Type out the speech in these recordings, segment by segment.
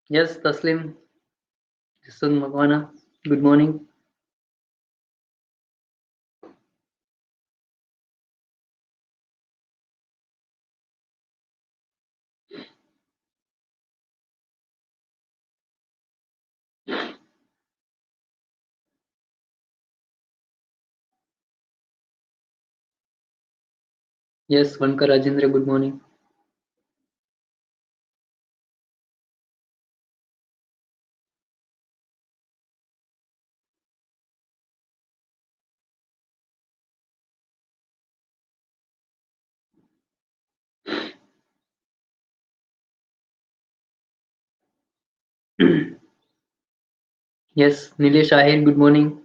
Yes, Taslim, Jason Makwana. Good morning. Yes, Vankar Rajendra, good morning. Yes, Nilesh Ahir, good morning.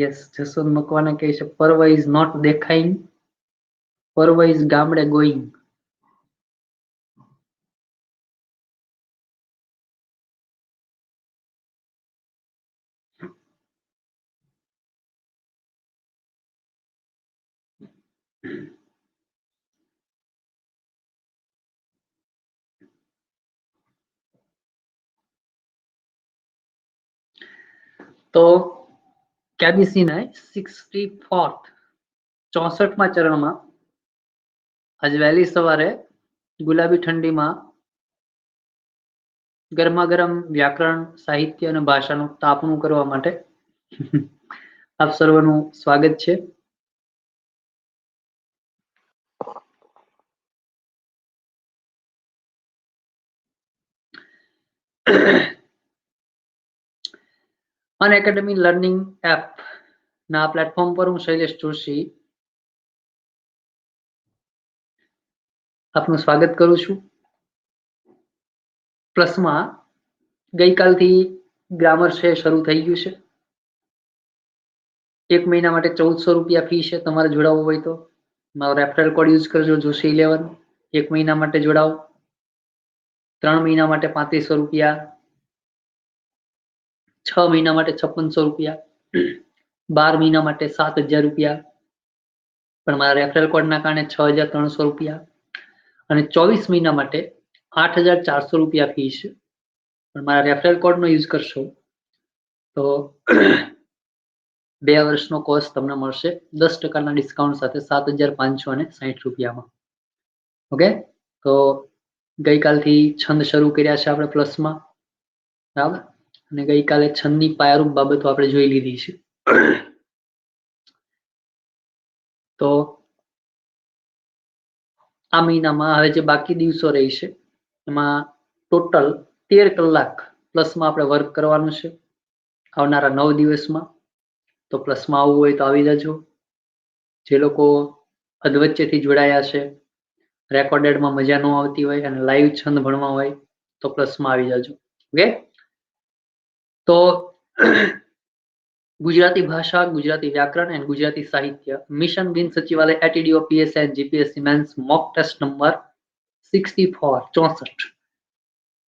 Yes, Jason Makwana કહે છે પર્વ is not દેખાઈંગ, પર્વ is ગામડે going. તો કેબિસીના 64th 64માં ચરણમાં આજ વહેલી સવારે ગુલાબી ઠંડીમાં ગરમા ગરમ વ્યાકરણ સાહિત્ય અને ભાષાનું તાપણું કરવા માટે આપ સર્વનું સ્વાગત છે. અનએકેડમી લર્નિંગ એપ ના પ્લેટફોર્મ પર હું શૈલેષ જોશી આપનું સ્વાગત કરું છું. પ્લસમાં ગઈકાલથી ગ્રામર છે શરૂ થઈ ગયું છે. એક મહિના માટે 1400 રૂપિયા ફી છે. તમારે જોડાવવું હોય તો મારો રેફરલ કોડ યુઝ કરજો જોશી 11. એક મહિના માટે જોડાવો. 3 મહિના માટે 3500 રૂપિયા, 6 મહિના માટે 5600 રૂપિયા, 12 મહિના માટે 7000 રૂપિયા, પણ મારા રેફરલ કોડના કારણે 6300 રૂપિયા અને 24 મહિના માટે 8400 રૂપિયા ફી છે. પણ મારા રેફરલ કોડનો યુઝ કરશો તો 2 વર્ષનો કોર્સ તમને મળશે 10% ડિસ્કાઉન્ટ સાથે 7560 રૂપિયામાં. ઓકે, તો ગઈકાલથી છંદ શરૂ કર્યા છે આપણે પ્લસમાં, બરાબર, અને ગઈકાલે છંદની પાયારૂપ બાબતો આપણે જોઈ લીધી છે. તો આ મહિનામાં હવે જે બાકી દિવસો રહી છે એમાં ટોટલ 13 કલાક પ્લસમાં આપણે વર્ક કરવાનું છે આવનારા 9 દિવસમાં. તો પ્લસમાં આવવું હોય તો આવી જજો. જે લોકો અધવચ્ચેથી જોડાયા છે, રેકોર્ડેડમાં મજા ન આવતી હોય અને લાઈવ છંદ ભણવા હોય તો પ્લસમાં આવી જજો. ઓકે, તો ગુજરાતી ભાષા, ગુજરાતી વ્યાકરણ એન્ડ ગુજરાતી સાહિત્ય મિશન બિન સચિવાલય ATDO PSI and GPSC mains mock test number 64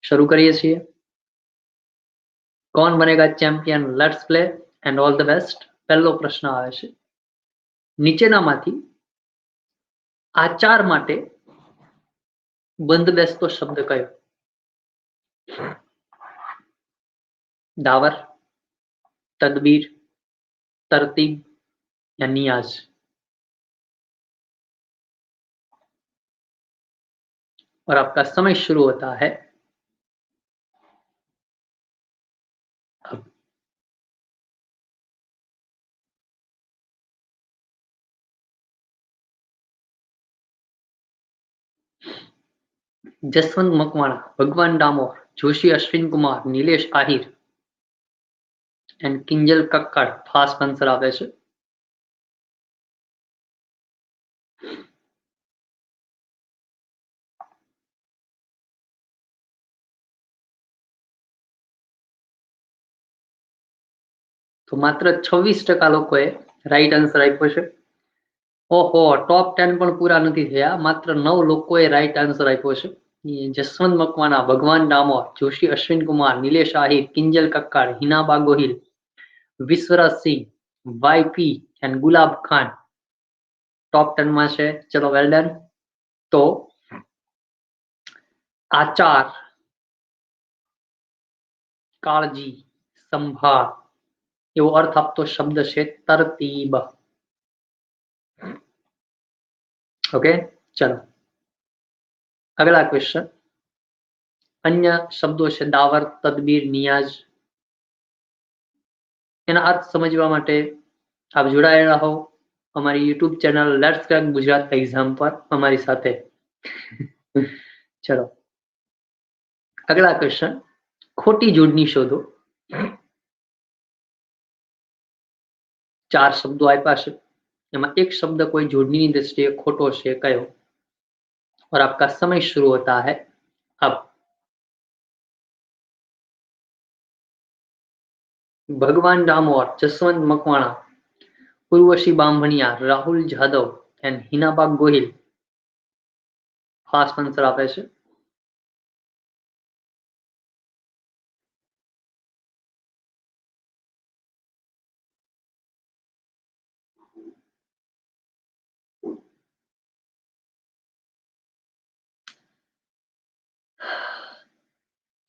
શરૂ કરીએ છીએ. कौन बनेगा champion, let's play and all the best. પહેલો પ્રશ્ન આવે છે, નીચેનામાંથી આચાર માટે બંધ બેસતો શબ્દ કયો? दावर, तदबीर, तरतीब या नियाज? और आपका समय शुरू होता है अब. जसवंत मकवाणा, भगवान Damor, Joshi Ashwin Kumar, Nilesh Ahir and Kinjal Kakkad fast answer આવે છે. તો માત્ર 26% લોકોએ રાઈટ આન્સર આપ્યો છે. ઓહો, ટોપ 10 પણ પૂરા નથી થયા. માત્ર 9 લોકોએ રાઈટ આન્સર આપ્યો છે. જસવંત મકવાણા, ભગવાન ડામોર, જોશી અશ્વિન કુમાર, નિલેશ આહિર, કિંજલ કક્કાડ, હિનાબા ગોહિલ, વિશ્વરાજ સિંહ, વાયપી એન્ડ ગુલાબ ખાન ટોપ 10 માં છે. ચલો વેલ ડન. તો આચાર, કાળજી, સંભાળ એવો અર્થ આપતો શબ્દ છે તરતીબ. ઓકે, ચલો અગલા ક્વેશ્ચન. અન્ય શબ્દો છે દાવર, તદબીર, નિયાઝ. એના અર્થ સમજવા માટે આપ જોડાયેલા હો અમારી YouTube channel let's crack Gujarat exam પર અમારી સાથે. ચલો અગલા ક્વેશ્ચન. ખોટી જોડણી શોધો. 4 શબ્દો આપ્યા છે, એમાં એક શબ્દ કોઈ જોડણીની દ્રષ્ટિએ ખોટો છે, કયો? और आपका समय शुरू होता है अब. Bhagwan Damor, Jaswant Makwana, Urvashi Bambhaniya, Rahul Jadhav and Hinaba Gohil fast answer આપે છે.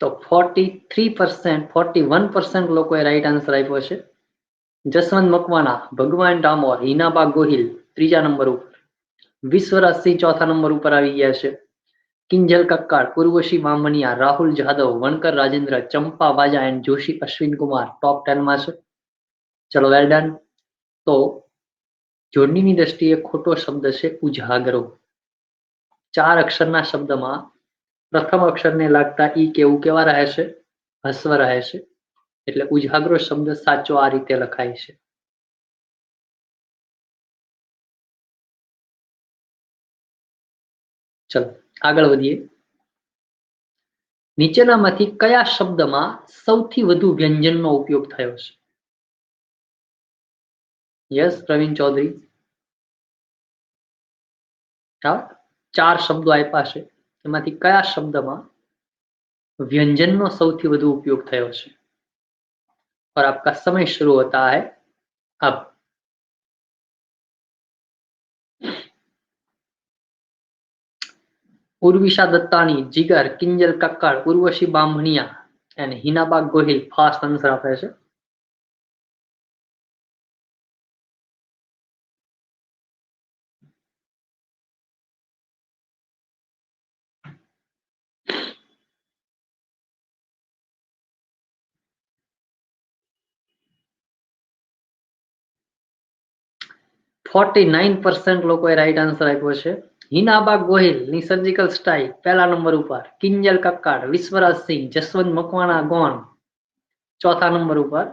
તો 43%, 41% લોકોએ રાઈટ આન્સર આપ્યો છે. જસવંત મકવાણા, ભગવાન ડામોર, હિનાબા ગોહિલ ત્રીજા નંબર ઉપર, વિશ્વરાજ સિંહ ચોથા નંબર ઉપર આવી ગયા છે, કિંજલ કક્કાડ, ઉર્વશી બામભણિયા, રાહુલ જાદવ, વણકર રાજેન્દ્ર, ચંપા વાજા એન્ડ જોશી અશ્વિન કુમાર ટોપ 10 માં છે. ચલો વેલ ડન. તો જોડણીની દ્રષ્ટિએ ખોટો શબ્દ છે ઉજાગરો. 4 અક્ષરના શબ્દમાં પ્રથમ અક્ષરને લાગતા ઈ કેવું કેવા રહે છે? હસ્વ રહે છે. એટલે ઉજાગરો શબ્દ સાચો આ રીતે લખાય છે. ચલો આગળ વધીએ. નીચેનામાંથી કયા શબ્દમાં સૌથી વધુ વ્યંજનનો ઉપયોગ થયો છે? યસ પ્રવીણ ચૌધરી. 4 શબ્દો આપ્યા છે, એમાંથી કયા શબ્દમાં व्यंजन નો સૌથી વધુ ઉપયોગ થયો છે? और आपका समय शुरू होता है अब. Urvisha Dattani, Jigar, Kinjal Kakkad, Urvashi Bambhaniya and Hinaba Gohil fast answer આપે છે. %49 લોકોએ રાઈટ આન્સર આપ્યો છે. હિનાબા ગોહિલ ની સર્જિકલ સ્ટાઇલ પહેલા નંબર ઉપર, કિંજલ કક્કાડ, વિશ્વરાજ સિંહ, જસવંત મકવાણા ગોન ચોથા નંબર ઉપર.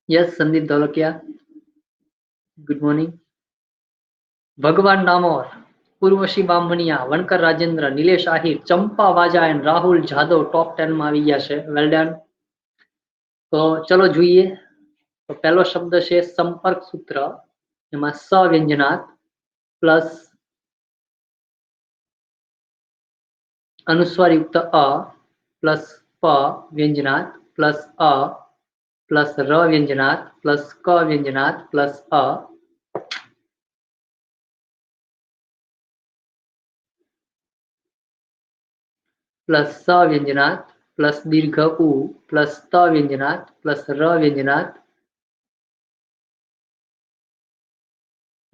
Yes Sandeep Dholakia, good morning. Bhagwan Damor, Urvashi Bambhaniya, Vankar Rajendra, Nilesh Ahir, Champa Vaja and Rahul Jadav top 10 માં આવી ગયા છે. Well done. તો ચલો જોઈએ. તો પહેલો શબ્દ છે સંપર્ક સૂત્ર, એમાં સ વ્યંજનાત પ્લસ અનુસ્વારયુક્ત અ પ્લસ પ વ્યંજનાત પ્લસ અ પ્લસ ર વ્યંજનાત પ્લસ ક વ્યંજનાત પ્લસ અ प्लस स व्यंजनात प्लस दीर्घ उ प्लस त व्यंजनात प्लस र व्यंजनात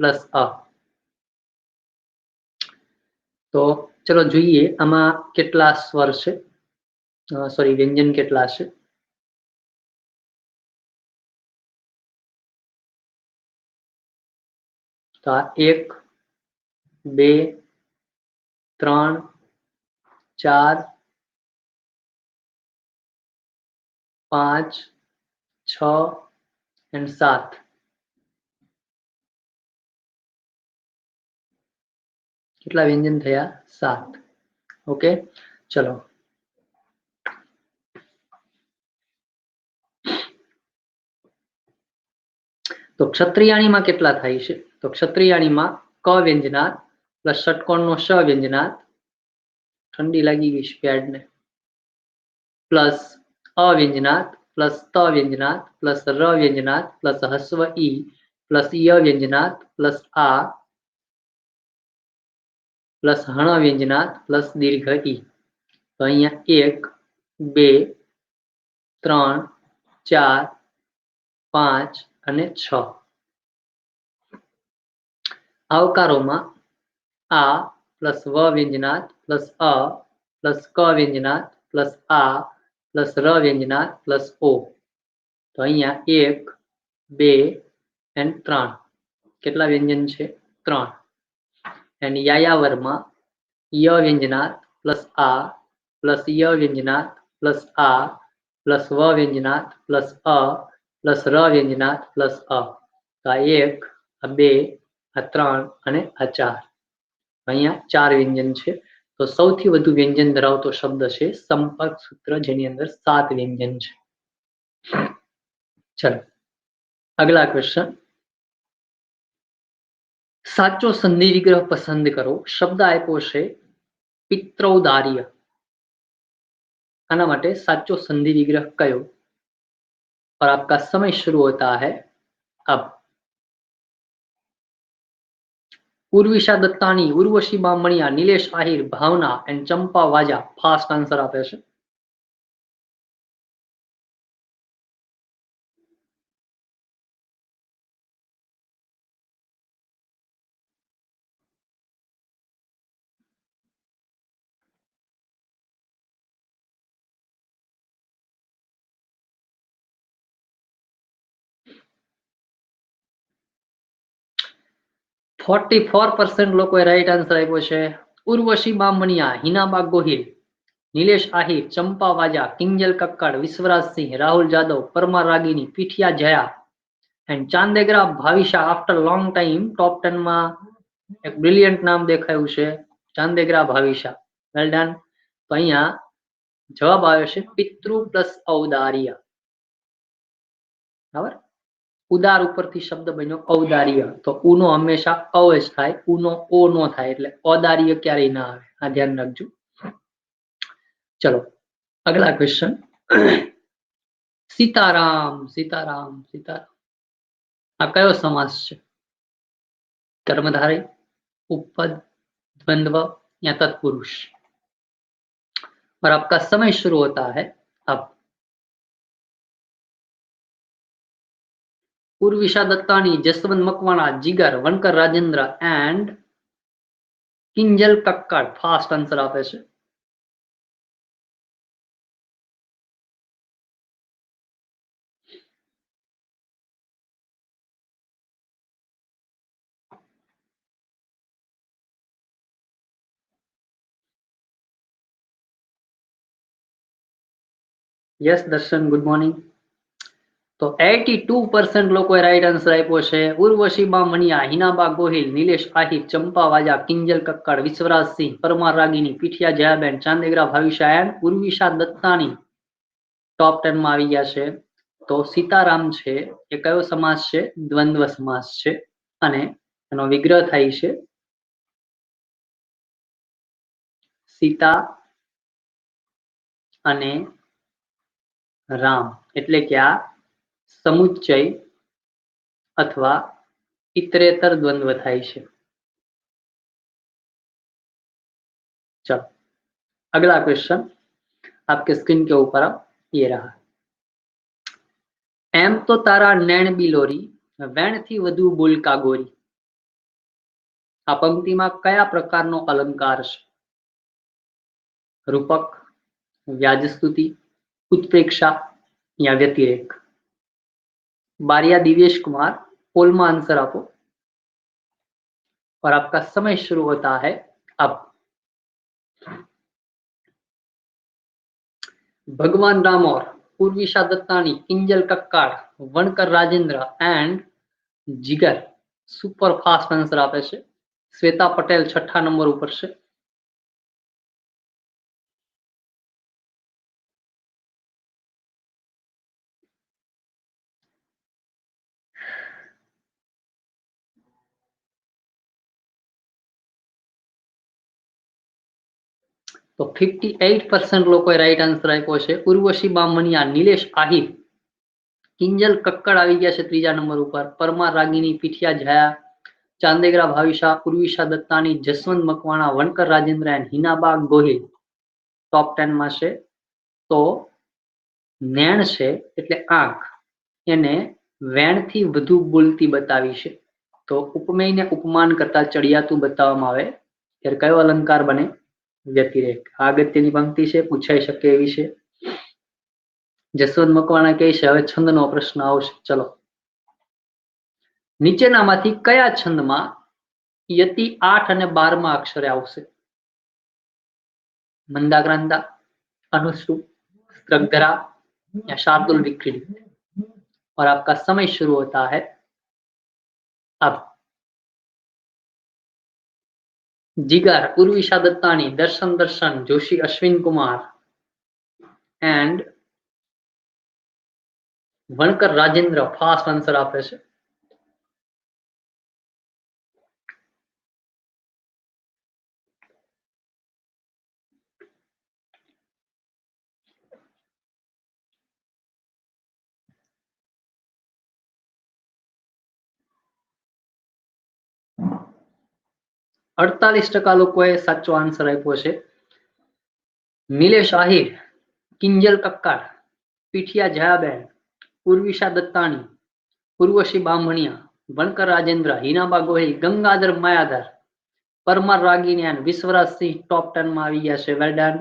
प्लस अ. તો ચલો જોઈએ આમાં કેટલા સ્વર છે, સોરી વ્યંજન કેટલા છે. તો આ 1 2 3 4 5 6 અને 7 કેટલા વ્યંજન થયા? 7. ઓકે ચલો. તો ક્ષત્રિયાણીમાં કેટલા થાય છે? तो क्षत्रियाणी में क व्यंजनात प्लस षटकोण नो श व्यंजनात, ठंडी लगी गई पेड़ ने, प्लस अ व्यंजनात प्लस त व्यंजनात प्लस र व्यंजनात प्लस हस्व ई प्लस य व्यंजनात प्लस आ प्लस हण व्यंजनात प्लस दीर्घ ई। तो अहींया 1 2 3 4 5 અને 6 આવકારોમાં आ प्लस व व्यंजनात प्लस अ प्लस क व्यंजनात प्लस आ प्लस र व्यंजनात प्लस ओ। तो अहींया 1 2 અને 3 કેટલા વ્યંજન છે? 3। અને યાયાવરમાં ય વ્યંજનાત પ્લસ આ પ્લસ ય વ્યંજનાત પ્લસ આ પ્લસ વ વ્યંજનાત પ્લસ અ પ્લસ ર વ્યંજનાત પ્લસ અ। તો આ 1 આ 2 આ 3 અને આ 4। અહીંયા 4 વ્યંજન છે। તો સૌથી વધુ વ્યંજન ધરાવતો શબ્દ છે સંપર્ક સૂત્ર, જેની અંદર 7 વ્યંજન છે। ચલો અગલા ક્વેશ્ચન। સાચો સંધિ વિગ્રહ પસંદ કરો। શબ્દ આપ્યો છે પિત્રૌદાર્ય, आना माटे साचो संधि विग्रह कयो? और आपका समय शुरू होता है अब। उर्विशा दत्तानी, उर्वशी बामणिया, नीलेश आहिर, भावना एंड चंपा वाजा फास्ट आंसर आपे छे। %44 लोकोए राइट आंसर आप्यो छे। Urvashi Bamaniya, Hinaba Gohil, Nilesh Ahir, Champa Vaja, Kinjal Kakkad, Vishwaraj Singh, Rahul Jadav, Parmar Ragini, Pithiya Jaya and Chandegara Bhavisha. After long time top 10 में एक ब्रिलियंट नाम देखाયું છે, ચાંદેગરા ભાવિશા, વેલ ડન। તો અહીંયા જવાબ આવ્યો છે પિતૃ પ્લસ ઔદાર્ય, બરાબર। ઉદાર ઉપરથી શબ્દ બન્યો ઔદાર્ય, તો ઉનો હંમેશા અ જ થાય, ઉનો ઓ નો થાય, એટલે ઔદાર્ય ક્યારેય ના આવે, આ ધ્યાન રાખજો। ચલો અગલા ક્વેશ્ચન। सीताराम सीताराम सीताराम आ कयो समास छे? कर्मधारय, उपपद, द्वंद्व या तत्पुरुष। और आपका समय शुरू होता है अब। Urvisha Dattani, Jaswant Makwana, Jigar, Vankar Rajendra and Kinjal Kakkad fast answer आपे छे। Yes Darshan, good morning. तो 82% लोकोए राइट आंसर आप्यो छे। उर्वशी बामणिया, हिनाबा गोहिल, नीलेश आहिर, चंपा वाजा, किंजल कक्कड़, विश्वराज सिंह, परमार रागिनी, पीठिया जयाबेन, चांदेगरा भाविशा एंड उर्विशा दत्तानी टॉप 10 में આવી ગયા છે। તો સીતારામ છે એ કયો સમાસ છે? દ્વંદ્વ સમાસ છે, અને એનો વિગ્રહ થાય છે સીતા અને રામ, એટલે કે આ સમુચ્ચય अथवा इतरेतर द्वंद्व थाय छे। चलो अगला क्वेश्चन आपके स्क्रीन के ऊपर ये रहा। एम तो तारा नैण बिलोरी, वेण थी वधु बोल का गोरी। आ पंक्ति में कया प्रकारनो अलंकार छे? रूपक, व्याजस्तुति, उत्प्रेक्षा या व्यतिरेक। बारिया दिवेश कुमार, पोल में आंसर आपो और आपका समय शुरू होता है अब। भगवान राम और उर्विशा दत्तानी, किंजल कक्काड़, वनकर राजेंद्र एंड जिगर सुपर फास्ट आंसर आपे छे। श्वेता पटेल 6ठा नंबर पर छे। तो 58% लोकोए राइट आंसर आप्यो छे। उर्वशी बामणिया, निलेश आहिर, किंजल कक्कड़ આવી ગયા છે ત્રીજા નંબર ઉપર, પરમાર રાગીની, પીઠિયા જયા, ચાંદેગરા ભાવિશા, ઉર્વિશા દત્તાની, જસવંત મકવાણા, વણકર રાજેન્દ્ર એન્ડ હિનાબા ગોહિલ ટોપ 10 માં છે। તો નેણ છે એટલે આંખ, એને વેણથી વધુ બોલતી બતાવી છે। તો ઉપમેયને ઉપમાન કરતા ચડિયાતું બતાવવામાં આવે ત્યારે કયો અલંકાર બને? વ્યતિરેક। અગત્યની પંક્તિ છે, પૂછાઈ શકે એવી છે। જસવંત મકવાણા કહે છે હવે છંદનો પ્રશ્ન આવશે। ચલો, નીચેનામાંથી કયા છંદમાં યતિ 8 અને 12 માં અક્ષરે આવશે? મંદાક્રાંતા, अनुश्रुप, स्त्रग्धरा या शार्दुल विक्रीडित। और आपका समय शुरू होता है अब। Jigar, Urvisha Dattani, Darshan Darshan, Joshi Ashwin Kumar and Vankar Rajendra fast answer आपे छे। अड़तालीस टका लोकोए साचो आंसर आप्यो छे। निलेश आहिर, किंजल कक्कड़, पीठिया जयाबेन, उर्विशा दत्तानी, उर्वशी बामणिया, वणकर राजेंद्र, हिनाबा गोहिल, गंगाधर मायाधर, परमार रागीनी एंड विश्वराज सिंह टॉप 10 में આવી ગયા છે। Well done.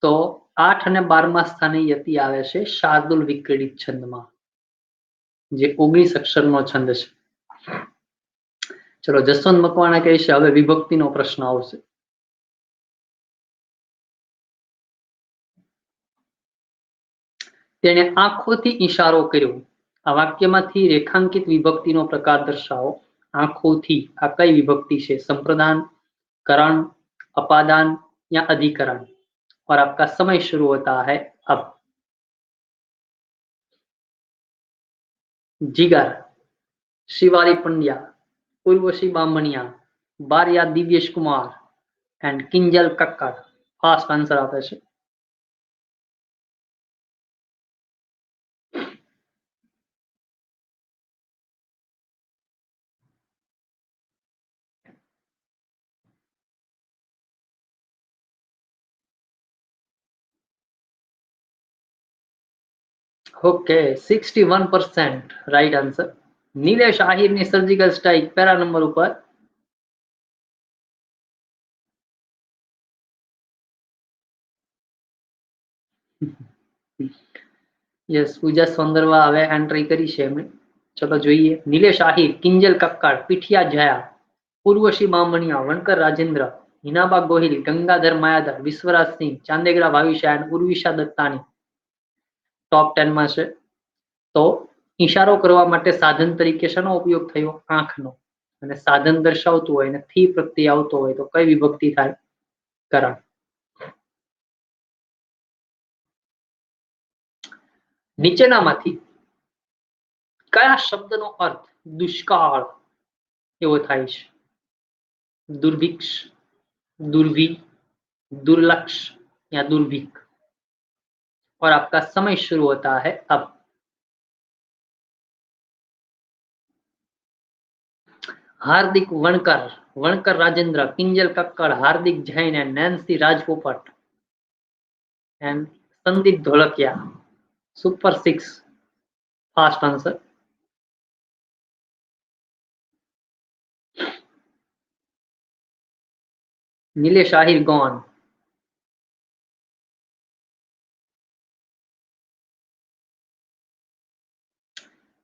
तो 8 અને 12 સ્થાને યતિ આવે છે શાર્દુલ વિક્રીડિત છંદમાં, જે 19 અક્ષરનો છંદ છે। चलो, जसवंत मकवाणा કહે છે હવે વિભક્તિનો પ્રશ્ન આવશે। તેણે આંખોથી ઈશારો કર્યો। આ વાક્યમાંથી રેખાંકિત વિભક્તિનો પ્રકાર દર્શાવો। આંખોથી આ કઈ વિભક્તિ છે? संप्रदान, करण, अपादान या अधिकरण। और आपका समय शुरू होता है अब। Jigar, Shivali Pandya, Urvashi Bamaniya, Baria Divyesh Kumar and Kinjal Kakkad fast answer आपे छे। Okay, 61% right answer. Nilesh Ahir ની સર્જિકલ સ્ટ્રાઇક પહેલા નંબર ઉપર। यस, पूजा सौंदरवा હવે એન્ટ્રી કરી છે એમણે। ચલો જોઈએ। નિલેશ આહિર, કિંજલ કક્કડ, પીઠિયા જયા, ઉર્વશી બામણિયા, વણકર રાજેન્દ્ર, हिनाबा गोहिल, गंगाधर मायाधर, विश्वराज सिंह, चांदेगरा भाविशा एंड उर्विशा दत्तानी टॉप 10 में છે। तो इशारो करवा माटे साधन तरीके शानो उपयोग थयो? आंखनो। અને સાધન દર્શાવતું હોય ને થી પ્રત્યય આવતો હોય તો કઈ વિભક્તિ થાય? કરણ। નીચેનામાંથી કયા શબ્દનો અર્થ દુષ્કાળ એવો થાય છે? दुर्भिक्ष, दुर्वी, दुर्लक्ष या दुर्भिक। और आपका समय शुरू होता है अब। Hardik Vankar, Vankar Rajendra, Kinjal Kakkad, Hardik Jain and Nancy Rajpopat and Sandeep Dholakia super 6 fast answer. Nilesh Ahir gone.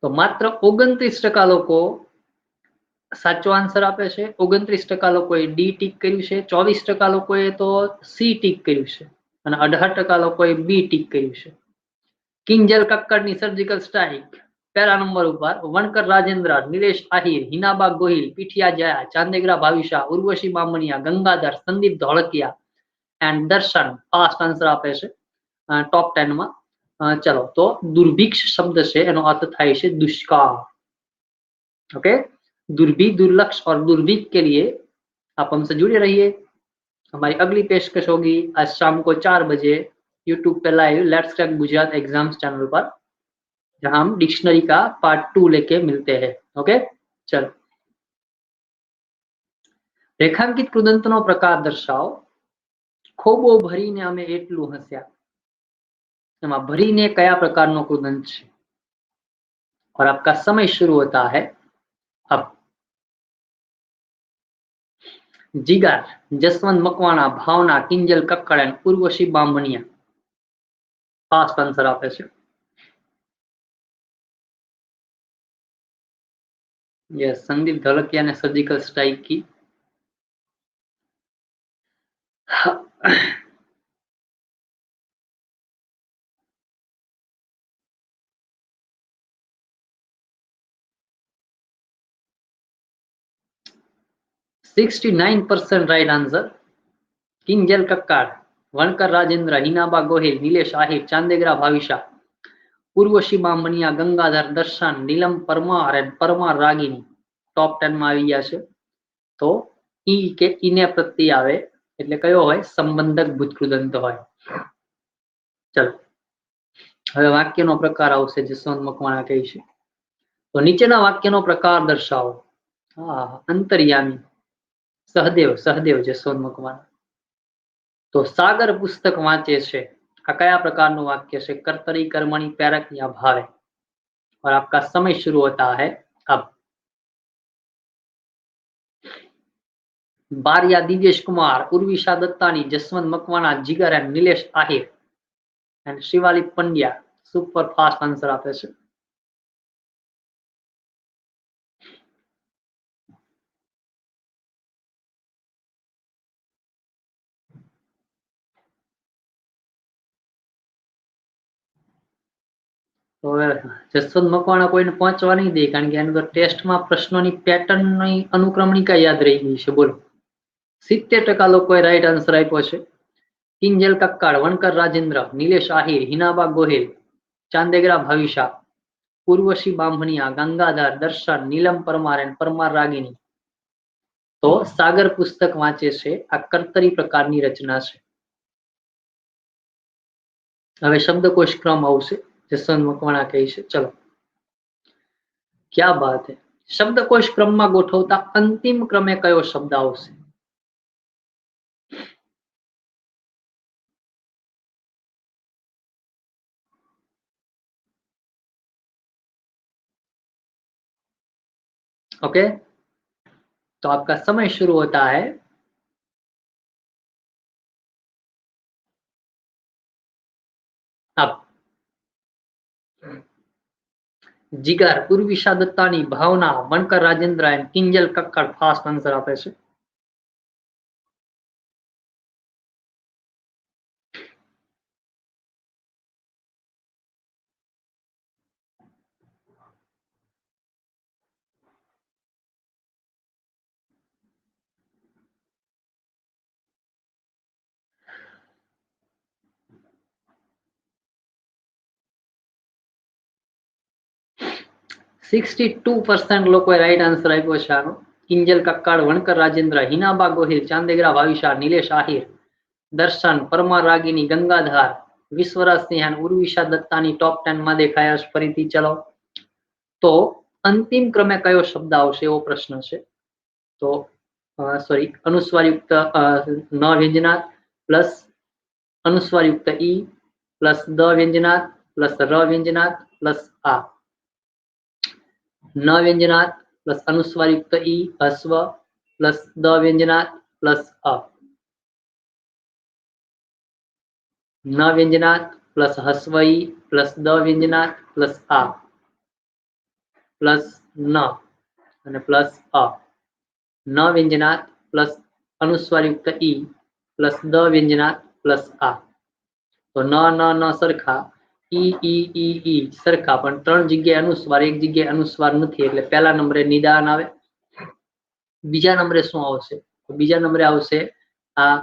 तो मात्र 29% लोको साचो आंसर आपे छे। 29% लोकोए डी टीक कर्युं छे, 24% लोकोए तो सी टीक कर्युं छे અને 18% लोकोए बी टीक कर्युं छे। किंजल कक्कड़नी सर्जिकल स्ट्राइक પહેલા નંબર ઉપર। વણકર રાજેન્દ્ર, નિલેશ આહિર, હિનાબા ગોહિલ, પીઠિયા જયા, ચાંદેગરા ભાવિશા, ઉર્વશી બામણિયા, ગંગાધર, સંદીપ ધોળકિયા એન્ડ દર્શન ફાસ્ટ આન્સર આપે છે ટોપ 10 માં। चलो, तो दुर्भिक्ष शब्द से एनो अर्थ थाय छे दुष्काळ। ओके, दुर्भी, दुर्लक्ष और दुर्भिक्ष के लिए आप हमसे जुड़े रहिए। हमारी अगली पेशकश होगी आज शाम को 4 बजे यूट्यूब पे live let's crack Gujarat exams channel पर, जहां हम डिक्शनरी का पार्ट 2 लेके मिलते हैं। ओके, चल। रेखांकित कृदंतનો प्रकार दर्शाओ। खोबो भरीने અમે એટલું હસ્યા, એમાં ભરીને કયા પ્રકારનો કૃદંત છે? और आपका समय शुरू होता है अब। જીગાર, જસવંત મકવાણા, ભાવના, કિંજલ કક્કડ અને ઉર્વશી બામણિયા ફાસ્ટ આન્સર આપે છે। यस, संदीप धोलकिया ने सर्जिकल स्ट्राइक की। 69% right answer. Kinjal Kakkad, Vankar Rajendra, Hinaba Gohil, Nilesh Ahir, Chandegara Bhavisha, Urvashi Bamaniya, Gangadhar Darshan, Neelam Parmar and Parmar Ragini top 10 में આવી ગયા છે। તો ઈ કે ઈને પ્રત્યય આવે એટલે કયો હોય? સંબંધક ભૂતકૃદંત હોય। ચલો, હવે વાક્યનો પ્રકાર આવશે જસવંત મકવાણા કહે છે। તો નીચેના વાક્યનો પ્રકાર દર્શાવો। અંતર્યામી, સહદેવ, સહદેવ જસવંત મકવાણા। तो सागर पुस्तक वांचे छे, आ कया प्रकारનું वाक्य છે? कर्तरी, कर्मणि, प्रेरक या भावे। और आपका समय शुरू होता है अब। बारिया दिव्येश कुमार, उर्विशा दत्तानी, जसवंत मकवाणा, जिगर and Nilesh Ahir and Shivali Pandya super fast answer आपे छे। तो जसवंत मकवाणा कोईने पહોંચવા नहीं दे, कारण के एनी टेस्ट में प्रश्नों पेटर्न अनुक्रमणिका याद रही गई है। बोलो, 70% लोगोए राइट आंसर आप्यो छे। किंजल कक्काड़, वणकर राजेंद्र, नीलेश आहिर, हिनाबा गोहिल, चांदेगरा भाविशा, उर्वशी बामणिया, गंगाधर दर्शन, नीलम परमार एंड परमार रागिनी। तो सागर पुस्तक वांचे छे, आ कर्तरी प्रकारनी रचना छे। हवे शब्दकोश क्रम आवशे, जसवंत मकवाणा कहे छे। चलो, क्या बात है। शब्दकोश क्रम में गोठवता अंतिम क्रमे कयो शब्द आवशे? ओके, तो आपका समय शुरू होता है अब। Jigar, Urvisha Dattani, Bhavna, Vankar Rajendra and Kinjal Kakkad fast answer आपे छे। %62 लोगोए राइट आंसर आप्यो छे आनो। किंजल कक्काड़, वणकर राजेंद्र, हिनाबा गोहिल, चांदेगरा भाविशा, नीलेश आहिर, दर्शन, परमार रागिनी, गंगाधर, विश्वराज सिंह, उर्विशा दत्तानी टॉप 10 में देखाया। फरीथी चलो, तो अंतिम क्रमे कयो शब्द आवशे एवो प्रश्न छे। तो सॉरी, अनुस्वारयुक्त न व्यंजनात् प्लस अनुस्वारयुक्त ई प्लस द व्यंजनात् प्लस र व्यंजनात् प्लस आ। न व्यंजनात् प्लस अनुस्वारयुक्त ई ह्स्व प्लस द व्यंजनात् प्लस अ। न व्यंजनात् प्लस ह्स्व ई प्लस द व्यंजनात् प्लस आ प्लस न અને પ્લસ અ। ન વ્યંજનાत् પ્લસ અનુસ્વારયુક્ત ઈ પ્લસ દ વ્યંજનાत् પ્લસ આ। તો ન ન ન સરખા, ઈ ઈ ઈ ઈ સરખા, પણ ત્રણ જગ્યાએ અનુસ્વાર, એક જગ્યાએ અનુસ્વાર નથી, એટલે પહેલા નંબરે નિદાન આવે। બીજા નંબરે શું આવશે? તો બીજા નંબરે આવશે આ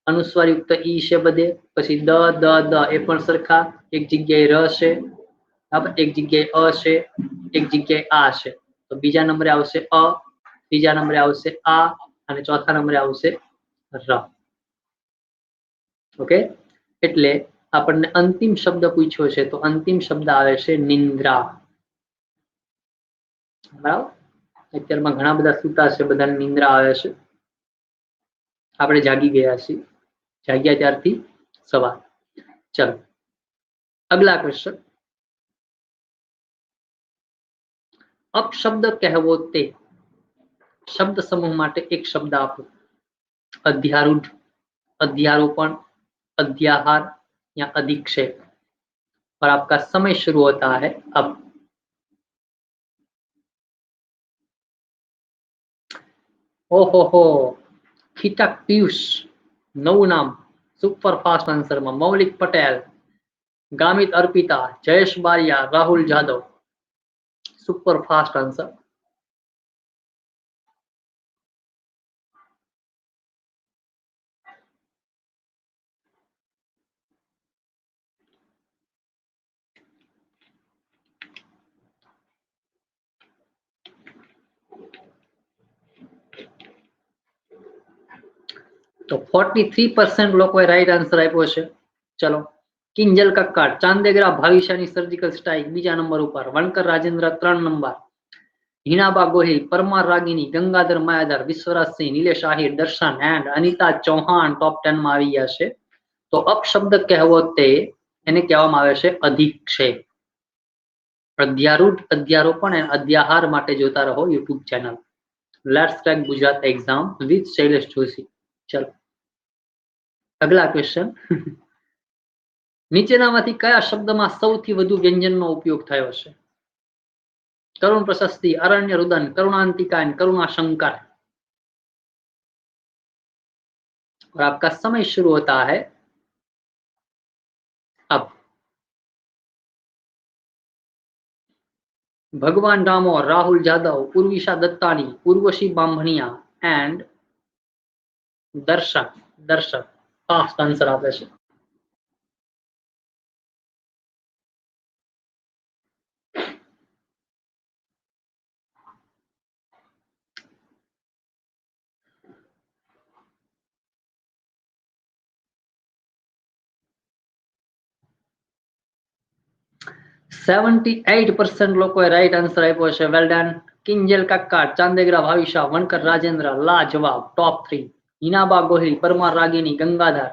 અનુસ્વારયુક્ત ઈ છે બધે, પછી દ દ દ એ પણ સરખા, એક જગ્યાએ ર છે, એક જગ્યાએ અ છે, એક જગ્યાએ આ છે। તો બીજા નંબરે આવશે અ, ત્રીજા નંબરે આવશે આ અને ચોથા નંબરે આવશે ર। ઓકે, એટલે આપણને અંતિમ શબ્દ પૂછ્યો છે તો અંતિમ શબ્દ આવે છે નિંદ્રા. બરાબર, અત્યારમાં ઘણા બધા સૂતા છે, બધાને નિંદ્રા આવે છે, આપણે જાગી ગયા છીએ, જાગ્યા ત્યારથી સવાર. ચલો અગલા ક્વેશ્ચન, અપશબ્દ કહેવો તે શબ્દ સમૂહ માટે એક શબ્દ આપો. अध्यारूढ़, अध्यारोपण, अध्याहार या अधिक्षेप. और आपका समय शुरू होता है अब. ओहो, खीटक पीयूष, नवु नाम, सुपर फास्ट आंसर में Maulik Patel, Gamit Arpita, Jayesh Bariya, Rahul Jadav. Super fast answer. तो 43% લોકોએ રાઈટ આન્સર આપ્યો છે. ચલો, કિંજલ કક્કડ, ચાંદેગરા ભાવિશાની સર્જિકલ સ્ટ્રાઇક બીજા નંબર ઉપર, વણકર રાજેન્દ્ર 3 નંબર, હિનાબા ગોહિલ, પરમાર રાગીની, ગંગાધર માયાધર, વિશ્વરાજસિંહ, નિલેશ આહિર, દર્શન એન્ડ અનિતા ચૌહાણ ટોપ 10 માં આવી ગયા છે. તો અપશબ્દ કહેવો તે એને કહેવામાં આવે છે અધિક્ષેપ. અધ્યારૂઢ, અધ્યારોપણ અને અધ્યાહાર માટે જોતા રહો YouTube channel let's crack Gujarat exam with Shailesh Joshi. ચલો અગલા ક્વેશ્ચન, નીચેનામાંથી કયા શબ્દમાં સૌથી વધુ વ્યંજનનો ઉપયોગ થયો છે? करुण प्रशस्ति, अरण्य रुदन, करुणांतिका, करुणाशंकर. और आपका समय शुरू होता है अब. Bhagwan Ramo, Rahul Jadav, Urvisha Dattani, Urvashi Bambhaniya and Darshan. Darshan fast answer आपे છે. %78 લોકોએ રાઈટ આન્સર આપ્યો છે. Well done. કિંજલ કક્કાડ, ચાંદેગરા ભાવિશા, વણકર રાજેન્દ્ર, લા જવાબ ટોપ 3. હિનાબા ગોહિલ, પરમાર રાગીની, ગંગાધર,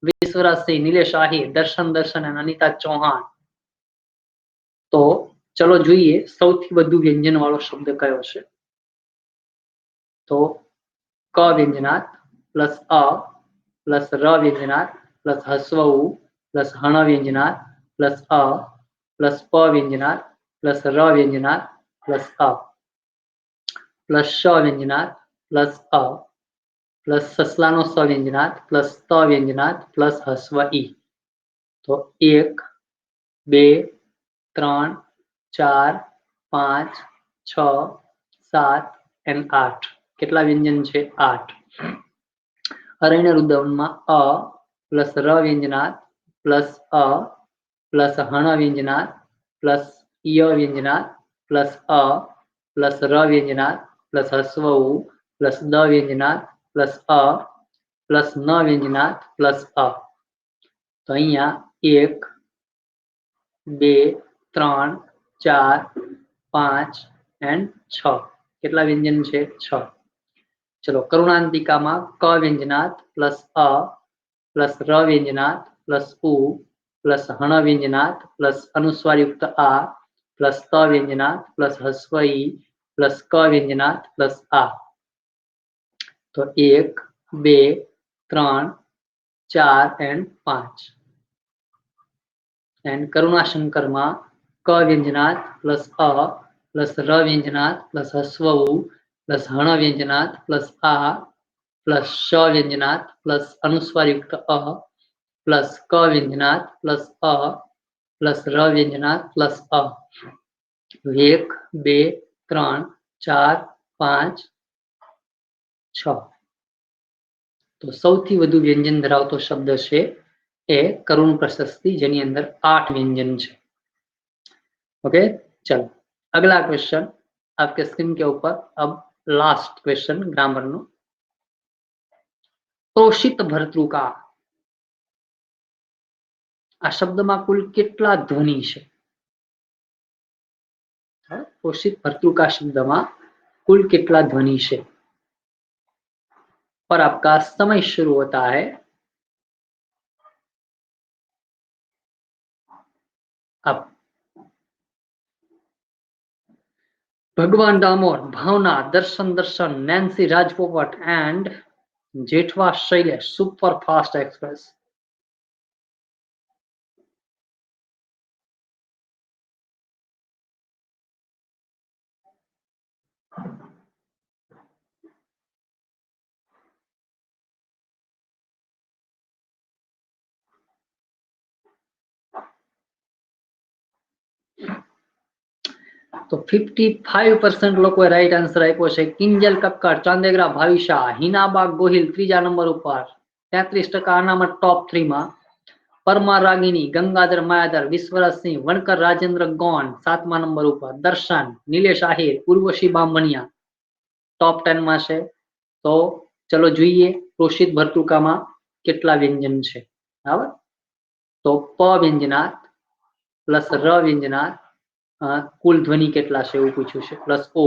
વિશ્વરાજ સિંહ, નિલેશ આહિર, દર્શન અને અનિતા ચૌહાણ. તો ચલો જોઈએ સૌથી વધુ વ્યંજન વાળો શબ્દ કયો છે. તો ક વ્યંજનાત પ્લસ અ પ્લસ ર વ્યંજનાત પ્લસ હસ્વ ઉ પ્લસ હણ વ્યંજનાત પ્લસ અ प्लस प व्यंजनात् प्लस र व्यंजनात् प्लस अ प्लस श व्यंजनात् प्लस अ प्लस ससलानो स व्यंजनात् प्लस त व्यंजनात् प्लस हस्व ई. तो 1 2 3 4 5 6 7 and 8 કેટલા વ્યંજન છે? 8. અરણ્ય રુદનમાં અ પ્લસ ર વ્યંજનાत् પ્લસ અ प्लस हण व्यंजनात् प्लस य व्यंजनात् प्लस अ प्लस र व्यंजनात् प्लस हस्व उ प्लस द व्यंजनात् प्लस अ प्लस न व्यंजनात् प्लस अ. तो अहींया 1 2 3 4 5 and 6 કેટલા વ્યંજન છે? 6. चलो करुणांतिकाમાં क व्यंजनात् प्लस अ प्लस र व्यंजनात् प्लस उ प्लस हण व्यंजनात् प्लस अनुस्वार युक्त आ प्लस त व्यंजनात् प्लस हस्व ई प्लस क व्यंजनात् प्लस आ. तो 1 2 3 4 and 5. एंड करुणाशंकर में क व्यंजनात् प्लस अ प्लस र व्यंजनात् प्लस हस्व उ प्लस हण व्यंजनात् प्लस आ प्लस श व्यंजनात् प्लस अनुस्वार युक्त अ प्लस क व्यंजनात् प्लस अ प्लस र व्यंजनात् प्लस अ. 1 2 3 4 5 6. तो સૌથી વધુ વ્યંજન ધરાવતો શબ્દ છે એ કરુણ પ્રશસ્તિ જેની અંદર 8 व्यंजन છે. ओके चलो अगला क्वेश्चन आपके स्क्रीन के ऊपर. अब लास्ट क्वेश्चन ग्रामर नो. तोषित भर्तृका આ શબ્દમાં કુલ કેટલા ધ્વનિ છે? પોષિત ભर्तृका શબ્દમાં कुल कितना ध्वनि है? और आपका समय शुरू होता है अब। Bhagwan Damor, Bhavna, Darshan Darshan, Nancy Rajpopat and Jethwa Shailesh super fast express. तो 55% लोग राइट आंसर आप्यो छे। किंजल कक्कड़, चांदेगरा भाविशा, हिनाबा गोहिल त्रीजा नंबर पर, 33% आनामां टॉप 3 में, परमार रागिनी, गंगाधर मायाधर, विश्वराज सिंह, वणकर राजेंद्र गौंड 7मा नंबर पर, दर्शन, नीलेश आहिर, उर्वशी बामणिया टॉप 10 में छे। तो चलो જોઈએ પોષિત ભર્તૃકામાં કેટલા વ્યંજન છે, બરાબર? તો પ વ્યંજનાર્થ પ્લસ ર વ્યંજનાર્થ કુલ ધ્વનિ કેટલા છે એવું પૂછ્યું છે, પ્લસ ઓ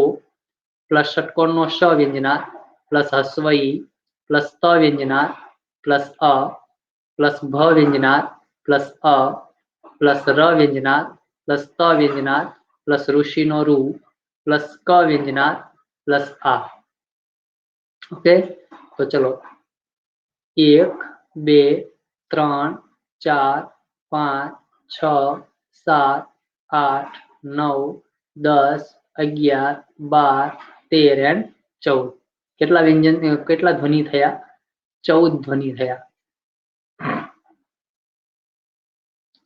પ્લસ ષટકોણનો શ વ્યંજનાર્થ પ્લસ હસ્વ ઈ પ્લસ ત વ્યંજનાર્થ પ્લસ અ પ્લસ ભ વ્યંજનાર્થ પ્લસ અ પ્લસ ર વ્યંજનાર્થ પ્લસ ત વ્યંજનાર્થ પ્લસ ઋષિનો રૂ પ્લસ ક વ્યંજનાર્થ પ્લસ આ। ओके, तो चलो 1 2 3 4 5 6 7 8 9 10 11 12 13 एंड 14 કેટલા વ્યંજન કેટલા ધ્વનિ થયા? 14 ધ્વનિ થયા।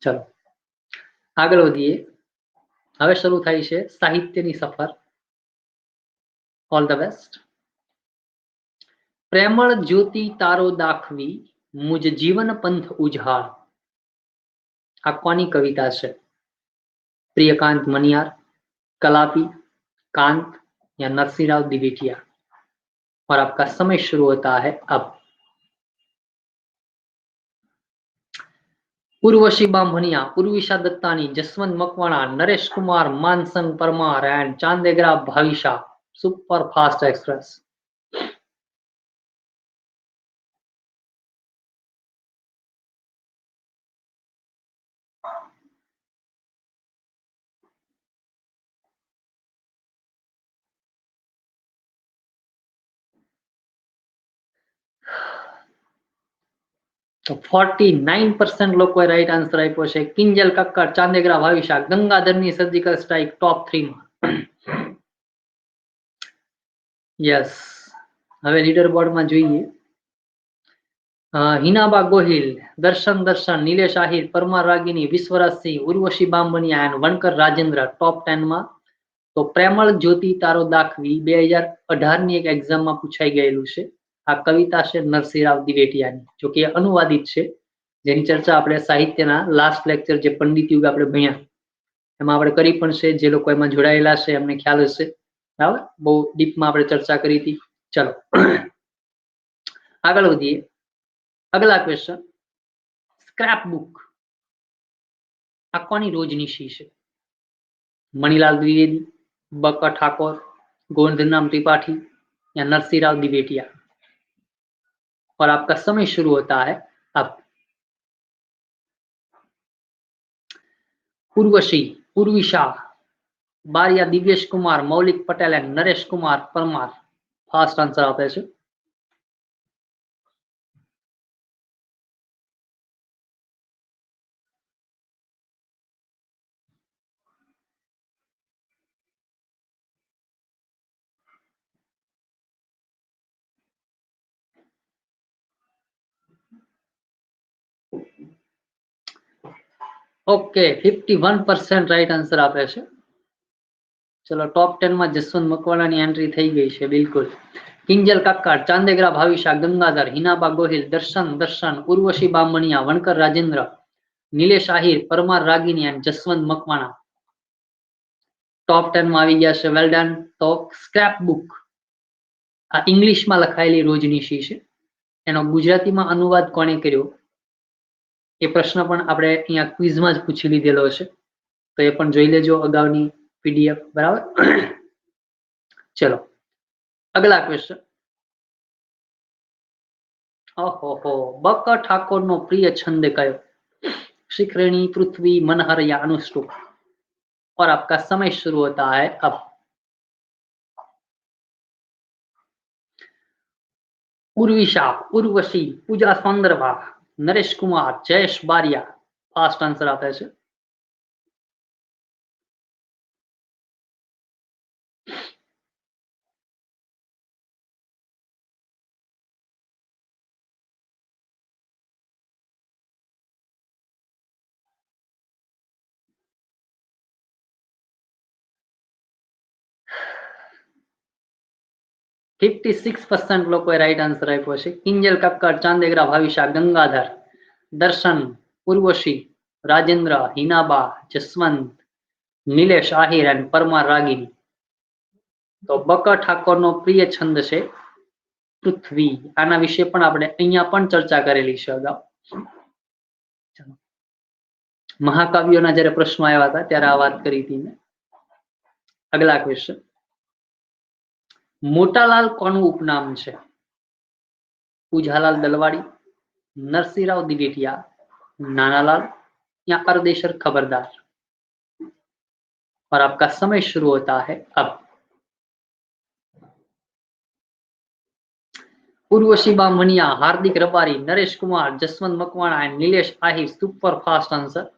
ચલો આગળ વધીએ। હવે શરૂ થાય છે સાહિત્યની સફર। All the best. प्रेमळ ज्योति तारो दाखवी मुझ जीवन पंथ उजाड़। आ कोनी कविता है? प्रियकांत मनियार, कलापी, कांत या नरसिंहराव दिवेटिया। और आपका समय शुरू होता है अब। Urvashi Bamaniya, Urvisha Dattani, Jaswant Makwana, Naresh Kumar, Mansang Parmar and Chandegara Bhavisha super fast express. तो 49% लोग राइट आंसर आप्यो छे। किंजल कक्कड़, चांदेगरा भाविशा, गंगाधरनी सर्जिकल स्ट्राइक टॉप 3 में। यस, हवे लीडर बोर्ड में जोईए। हिनाबा गोहिल, दर्शन दर्शन, नीलेश आहिर, परमार रागिनी, विश्वराज सिंह, उर्वशी बामणिया एंड वणकर राजेंद्र टॉप 10 में। तो प्रेमळ ज्योति तारो दाखवी 2018 ની એક એક્ઝામમાં પૂછાઈ ગયેલું છે। આ કવિતા છે નરસિંહરાવ દિવેટિયાની, જો કે અનુવાદિત છે, જેની ચર્ચા આપણે સાહિત્યના લાસ્ટ લેક્ચર જે પંડિત યુગ આપણે ભણ્યા એમાં આપણે કરી પણ છે। જે લોકો એમાં જોડાયેલા છે એમને ખ્યાલ હશે, બરાબર? બહુ ડીપમાં આપણે ચર્ચા કરી હતી। ચલો આગળ વધીએ। अगला क्वेश्चन, स्क्रैप बुक आ कोनी रोजनिशी है? मणिलाल द्विवेदी, बका ठाकुर, गोविंदराम त्रिपाठी या नरसिंहराव दिवेटिया। और आपका समय शुरू होता है अब। उर्वशी, उर्विशा, बारिया दिव्येश कुमार, मौलिक Patel and Naresh Kumar Parmar fast answer आपे छे। ओके, 51% राइट आंसर आपे छे। चलो टॉप 10 में जसवंत मकवाणा की एंट्री थी गई है, बिल्कुल। किंजल कक्कड़, चांदेगरा भाविशा, गंगाधर, हिनाबा गोहिल, दर्शन दर्शन, उर्वशी बामणिया, वणकर राजेंद्र, नीलेश आहिर, परमार रागिनी एंड जसवंत मकवाणा टॉप 10 में આવી ગયા છે। Well done. तो स्क्रैप बुक आ इंग्लिश में लखायेली रोजनिशी है, एनो गुजराती में अनुवाद कोणे कर्यो? એ પ્રશ્ન પણ આપણે અહીંયા ક્વિઝમાં જ પૂછી લીધેલો છે, તો એ પણ જોઈ લેજો અગાઉની પીડીએફ. બરાબર. ચલો અગલા ક્વેશ્ચન. ઓહો, બક ઠાકોર નો प्रिय छंद कयो? शिखरणी, पृथ्वी, मनहर या अनुष्टुप? और आपका समय शुरू होता है अब. उर्विशा, उर्वशी, पूजा सौंदरवा, नरेश कुमार, जयेश बारिया. फास्ट आंसर आता है. 56% લોકોએ રાઈટ આન્સર આપ્યો છે. કિંજલ કક્કર, ચાંદેગરા ભાવિશા, ગંગાધર, દર્શન, ઉર્વશી, રાજેન્દ્ર, હિનાબા, જસવંત, નિલેશ આહિર અને પરમાર રાગીની. તો બક ઠાકોર નો પ્રિય છંદ છે પૃથ્વી. આના વિશે પણ આપણે અહીંયા પણ ચર્ચા કરેલી છે અગાઉ. મહાકાવ્યોના જયારે પ્રશ્નો આવ્યા હતા ત્યારે આ વાત કરી હતી મેં. અગલા ક્વેશ્ચન. મોટાલાલ કોનું ઉપનામ છે? પૂજાલાલ દલવાડી, नरसिंहराव दिवेटिया, नानालाल या परदेशर खबरदार? और आपका समय शुरू होता है अब. Urvashi Bamaniya, Hardik Rabari, Naresh Kumar, Jaswant Makwana and Nilesh Ahir. Super fast answer.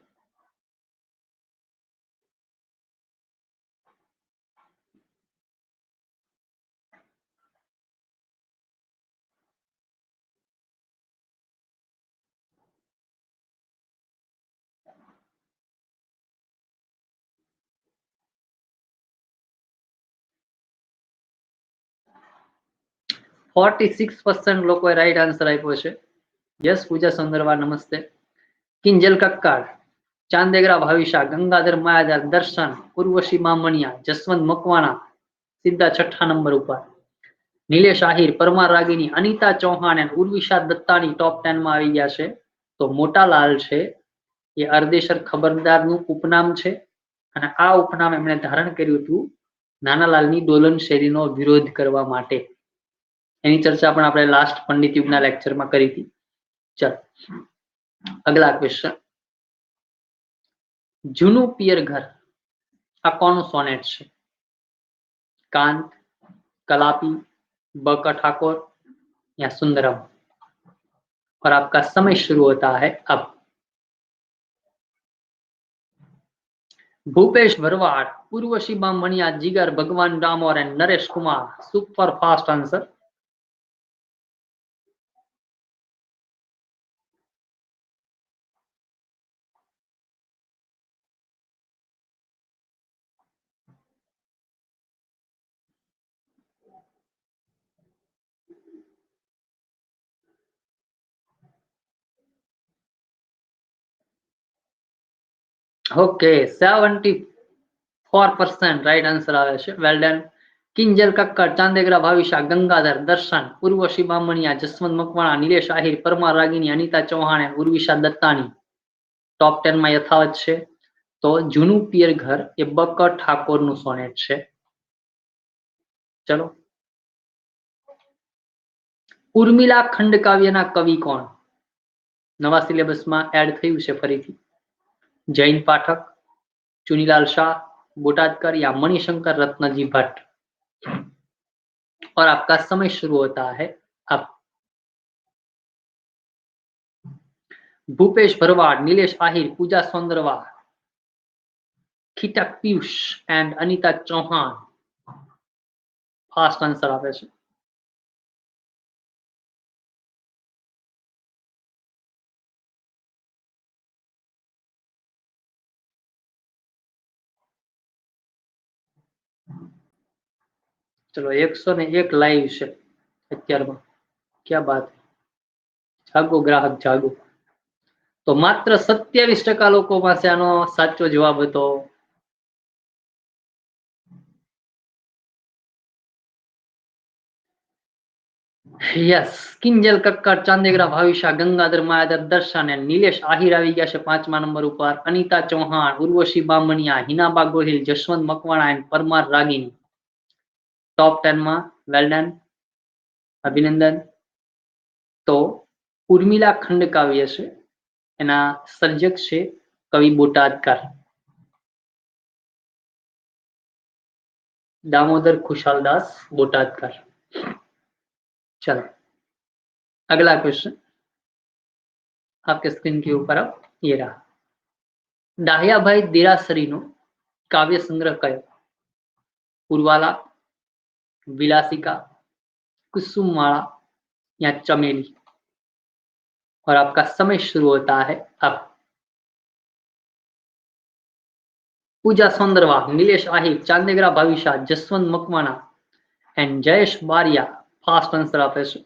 %46 લોકોએ રાઈટ આન્સર આપ્યો છે. યસ પૂજા સુંદરવા, નમસ્તે. કિંજલ કક્કડ, ચાંદેગરા ભાવિશા, ગંગાધર માયાધર, દર્શન, ઉર્વશી બામણિયા, જસવંત મકવાણા સીધા 6ઠા નંબર ઉપર. નિલેશ આહિર, પરમાર રાગીની, અનિતા ચૌહાણ અને ઉર્વિશા દત્તાની ટોપ 10 માં આવી ગયા છે. તો મોટાલાલ છે એ અર્દેશર ખબરદારનું ઉપનામ છે અને આ ઉપનામ એમણે ધારણ કર્યું હતું નાનાલાલની દોલન શૈલીનો વિરોધ કરવા માટે. એની ચર્ચા પણ આપણે લાસ્ટ પંડિત યુગના લેક્ચરમાં કરી હતી. ચલો અગલા ક્વેશ્ચન. જૂનું પિયર ઘર આ કોનું સોનેટ છે? કાંત, कलापी, बक ठाकुर या सुंदरम? और आपका समय शुरू होता है अब. Bhupesh Bharwad, Urvashi Bamaniya, Jigar, Bhagwan Damor and Naresh Kumar. Super fast answer. Okay 74% right answer આવે છે. Well done. કિંજલ કક્કર, ચાંદેગરા ભાવિશા, ગંગાધર, દર્શન, ઉર્વશી બામણિયા, જસવંત મકવાણા, નિલેશ આહિર, પરમાર રાગીની, અનિતા ચૌહાણ અને ઉર્વિશા દત્તાની ટોપ 10 માં યથાવત છે. તો જૂનું પિયર ઘર એ બક ઠાકોરનું સોનેટ છે. ચલો ઉર્મિલા ખંડકાવ્યના કવિ કોણ? નવા સિલેબસમાં એડ થયું છે ફરીથી. जैन पाठक, चुनीलाल शाह, बोटादकर या मणिशंकर रत्नजी भट्ट? और आपका समय शुरू होता है अब. Bhupesh Bharwad, Nilesh Ahir, Pooja Saundarva, Khitak Piyush and Anita Chauhan. Fast answer આવે છે. चलो 101 लाइव છે અત્યારમાં. क्या बात है. જાગો ગ્રાહક જાગો. તો માત્ર 27% લોકો પાસે આનો સાચો જવાબ હતો. યસ, કિંજલ કક્કર, ચાંદેગરા ભાવિશા, ગંગાધર માયાધર, દર્શન and નિલેશ આહિર આવી ગયા છે 5મા નંબર ઉપર. અનિતા ચૌહાણ, ઉર્વશી બામણિયા, હિનાબા ગોહિલ, જશવંત મકવાણા and પરમાર રાગીની ટોપ 10 માં. વેલ ડન, અભિનંદન. તો ઉર્મિલા ખંડકાવ્ય છે, એના સર્જક છે કવિ બોટાદકાર दामोदर खुशालदास बोटादकर. चलो अगला क्वेश्चन आपके स्क्रीन के ऊपर अब ये रहा. डाहियाभाई देरासरीनो काव्य संग्रह कयो? पुरवाला, विलासिका, कुसुममाला या चमेली? और आपका समय शुरू होता है अब. Pooja Saundarva, Nilesh Ahir, Chandegara Bhavisha, Jaswant Makwana and Jayesh Bariya fast answer आपे छे.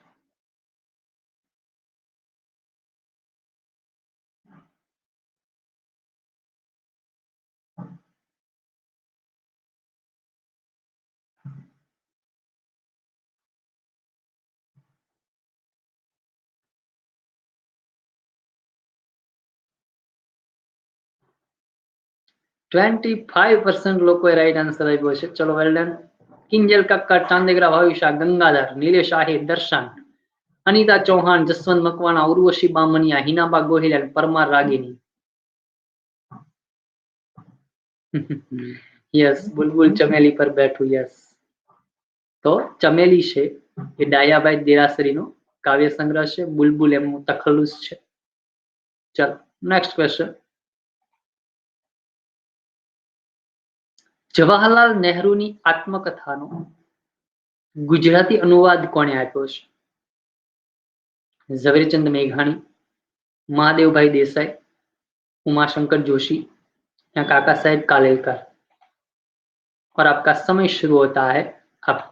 %25% लोग राइट आंसर आप्यो छे. चलो well done. Kinjal Kakkad, Chandegara Bhavisha, Gangadhar, Nilesh Ahir, Darshan, Anita Chauhan, Jaswant Makwana, Urvashi Bamaniya, Hinaba Gohil and Parmar Ragini. Yes, बुलबुल चमेली पर बैठू. यस, तो चमेली છે એ ડાયાભાઈ દેરાસરીનો કાવ્ય સંગ્રહ છે. બુલબુલ એમનું તખલ્લુસ છે. ચલો નેક્સ્ટ ક્વેશ્ચન. જવાહરલાલ નહેરુની આત્મકથાનો ગુજરાતી અનુવાદ કોણે આપ્યો છે? ઝવેરચંદ મેઘાણી, મહાદેવભાઈ દેસાઈ, उमाशंकर जोशी या काका साहेब कालेलकर? और आपका समय शुरू होता है अब.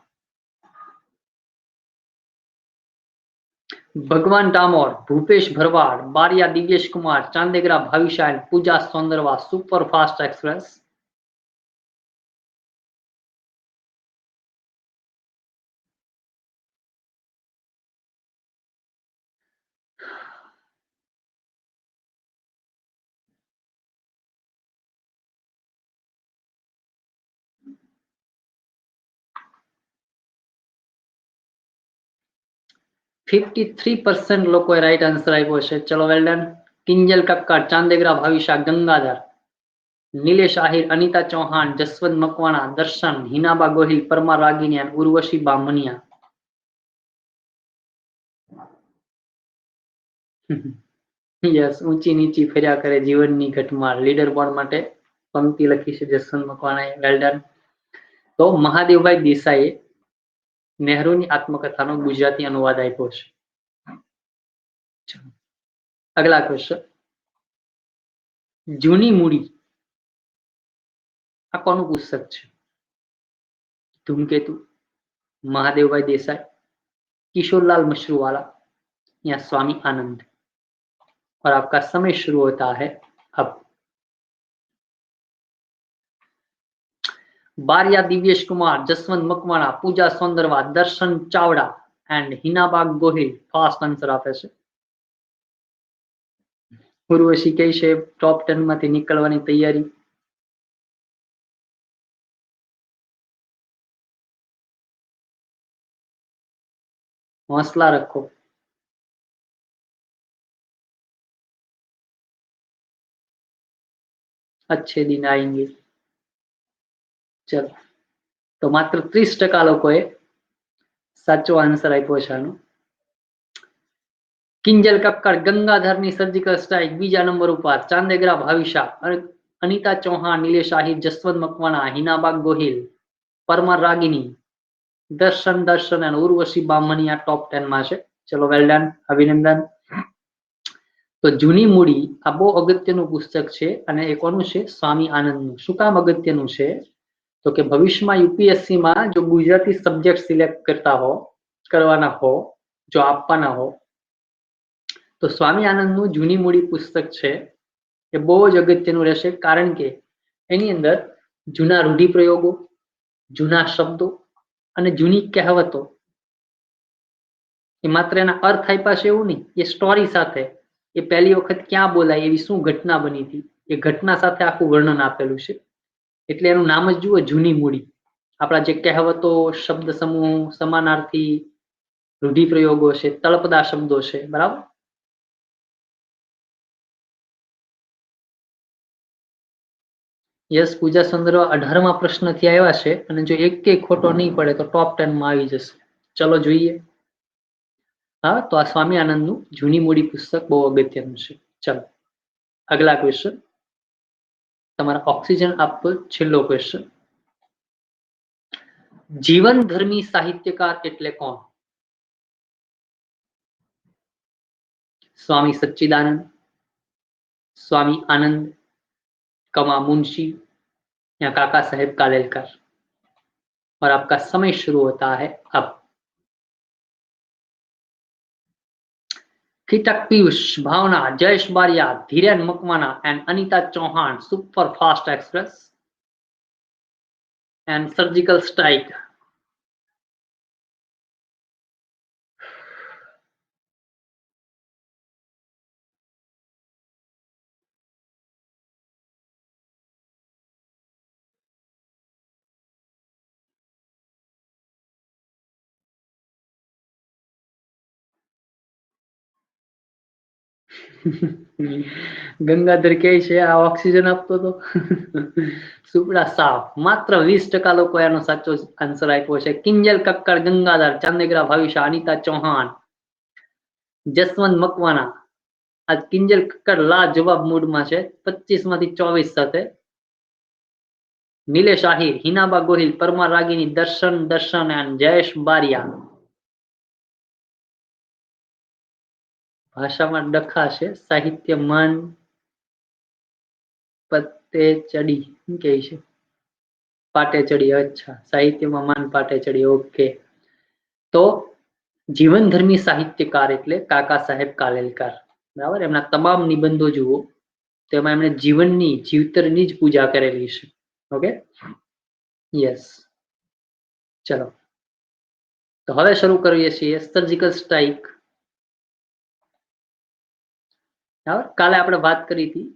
Bhagwan Damor, Bhupesh Bharwad, Bariya Divyesh Kumar, Chandegara Bhavisha and Pooja Saundarva super fast express? %53% लोग राइट आंसर आप्यो छे. चलो well done. Kinjal Kakkad, Chandegara Bhavisha, Gangadhar, Nilesh Ahir, Anita Chauhan, Jaswant Makwana, Darshan, Hinaba Gohil, Parmar Ragini and Urvashi Bamaniya. Yes, ऊंची नीची फर्या करे जीवननी घटमाळ. लीडर बोर्ड माटे पंक्ति लखी छे जसवंत मकवाणाए. Well done. तो महादेवभाई देसाઈએ नेहरूनी आत्मकथानो गुजराती अनुवाद आप्यो छे. अगला क्वेश्चन. जूनी मूडी आ कोनु पुस्तक छे? धूमकेतु, महादेवभाई देसाई, किशोरलाल मशरूवाला या स्वामी आनंद? और आपका समय शुरू होता है अब. Bariya Divyesh Kumar, Jaswant Makwana, Pooja Saundarva, Darshan Chavda and Hinaba Gohil fast answer आपे छे. उर्वशी कई छे टॉप 10 मांथी निकळवानी तैयारी? हौसला रखो. अच्छे दिन आएंगे. चलो तो मात्र 30% लोकोए साचो आंसर आप्यो छे आनो. किंजल कक्कड़, गंगाधरनी सर्जिकल स्ट्राइक बीजा नंबर पर, चांदेगरा भाविशा, अनिता चौहान, नीलेश आहिर, जसवंत मकवाना, हिनाबा गोहिल, परमार रागिनी, दर्शन एंड उर्वशी बामणिया टॉप 10 में छे. चलो वेल डन, अभिनंदन. तो जूनी मूडी आ बहु अगत्यनुं पुस्तक छे अने ए कोनुं छे? स्वामी आनंदनुं. शुं काम अगत्यनुं छे? तो के भविष्य में यूपीएससी में जो गुजराती सब्जेक्ट सिलेक्ट करवाना हो, जो आपवाना हो, तो स्वामी आनंदनुं जूनी मूडी पुस्तक छे ए बहु ज अगत्यनुं रहेशे. कारण के एनी अंदर जूना रूढ़िप्रयोगो, जूना शब्दों अने जूनी कहेवतो એ માત્ર એના અર્થ આપ્યા છે એવું નહીં, એ સ્ટોરી સાથે, એ પહેલી વખત ક્યાં બોલાય, એવી શું ઘટના બની હતી, એ ઘટના સાથે આખું વર્ણન આપેલું છે. એટલે એનું નામ જ જુઓ, જૂની મૂડી. આપણા જે કહેવતો, શબ્દ સમૂહ, સમાનાર્થી, રૂઢિપ્રયોગો છે, તળપદા શબ્દો છે, બરાબર. યસ, પૂજા સુંદર 18મા પ્રશ્નથી આવ્યા છે, અને જો એક ખોટો નહીં પડે તો ટોપ 10 માં આવી જશે. ચલો જોઈએ. હા, તો આ સ્વામી આનંદનું જૂની મૂડી પુસ્તક બહુ અગત્યનું છે. ચલો આગલા ક્વેશ્ચન, તમારા ઓક્સિજન આપતો છેલ્લો ક્વેશ્ચન. જીવન ધર્મી સાહિત્યકાર એટલે કોણ? स्वामी सच्चिदानंद, स्वामी आनंद, कमा मुंशी या काका साहेब कालेलकर? और आपका समय शुरू होता है अब. Kitak Piyush, Bhavna, Jayesh Bariya, Dhiren Makwana and Anita Chauhan, super fast express and surgical strike. Gangadhar કે છે આ ઓક્સિજન આપતો તો સુપડા સાફ. માત્ર 20% લોકો એનો સાચો આન્સર આપ્યો છે. કિંજલ કક્કડ, ગંગાધર, ચાંદેગ્રા ભાવિશા, અનિતા ચૌહાણ, જસવંત મકવાના. આજ કિંજલ કક્કડ લા જવાબ મૂડમાં છે, 25 માંથી 24 સાથે. નિલેશ આહિર, હિનાબા ગોહિલ, પરમાર રાગીની, દર્શન એન્ડ જયેશ બારિયા. ભાષામાં ડખા છે, સાહિત્યમાન પતે ચડી કે છે, પાટે ચડી. અચ્છા, સાહિત્યમાં માન પાટે ચડી. ઓકે, તો જીવનધર્મી સાહિત્યકાર એટલે કાકા સાહેબ કાલેલકર, બરાબર. એમના તમામ નિબંધો જુઓ, તેમાં એમણે જીવનની, જીવતરની જ પૂજા કરેલી છે. Okay, yes. ચલો, તો હવે શરૂ કરીએ છીએ સર્જિકલ સ્ટ્રાઇક. કાલે આપણે વાત કરી હતી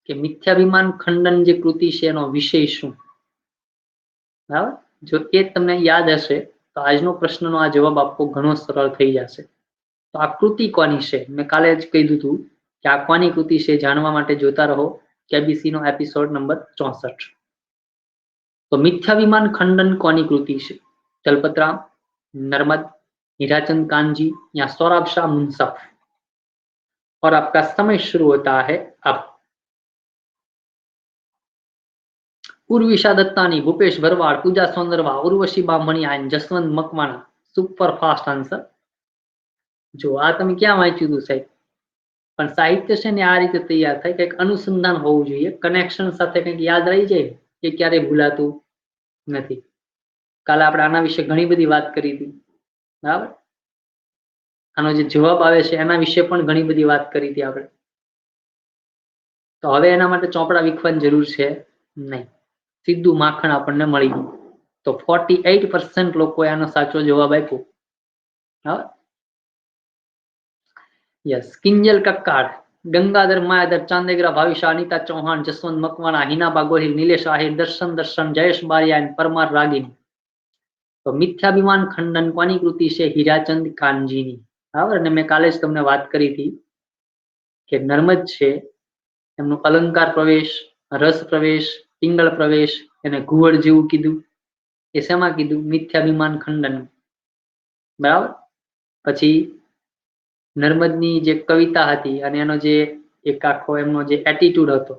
કે મિથ્યાભિમાન ખંડન જે કૃતિ છે એનો વિષય શું, બરાબર. જો એ તમને યાદ હશે તો આજનો પ્રશ્નનો આ જવાબ આપવો ઘણો સરળ થઈ જશે. તો આ કૃતિ કોની છે? મેં કાલે જ કહ્યું હતું કે આ કોની કૃતિ છે, જાણવા માટે જોતા રહો કેબીસી નો એપિસોડ નંબર 64. તો મિથ્યાભિમાન ખંડન કોની કૃતિ છે? દલપતરામ, नर्मद, हीराचंद कानजी या सौरभ शाह मुंसफ? और आपका समय शुरू होता है अब. Urvisha Dattani, Bhupesh Bharwad, Pooja Saundarva, Urvashi Bamaniya and Jaswant Makwana. Super fast answer. જો આ તમે ક્યાં વાંચ્યું હતું સાહેબ? પણ સાહિત્ય છે ને આ રીતે તૈયાર થાય, કંઈક અનુસંધાન હોવું જોઈએ, કનેક્શન સાથે કંઈક યાદ રહી જાય, એ ક્યારેય ભૂલાતું નથી. કાલે આપણે આના વિશે ઘણી બધી વાત કરી હતી, બરાબર. આનો જે જવાબ આવે છે એના વિશે પણ ઘણી બધી વાત કરી હતી આપણે. તો હવે એના માટે ચોપડા વિખવાની જરૂર છે નહીં, સીધું માખણ આપણને મળી ગયું. તો 48% લોકો આનો સાચો જવાબ આપ્યો. હા, યસ. કિંજલ કક્કાડ, ગંગાધર માયાધર, ચાંદેગ્રા ભાવિશા, અનિતા ચૌહાણ, જસવંત મકવાણા, હિનાબા ગોહિલ, નિલેશ આહિર, દર્શન, જયેશ બારિયા અને પરમાર રાગીની. તો મિથ્યાભિમાન ખંડન કોની કૃતિ છે? હીરાચંદ કાનજીની, બરાબર. અને મેં કાલે જ તમને વાત કરી હતી કે નર્મદ છે એમનું અલંકાર પ્રવેશ, રસ પ્રવેશ, પિંગળ પ્રવેશ, એને ઘુવડ જેવું કીધું. એ શેમાં કીધું? મિથ્યાભિમાન ખંડન, બરાબર. પછી નર્મદની જે કવિતા હતી અને એનો જે એક આખો એમનો જે એટીટ્યુડ હતો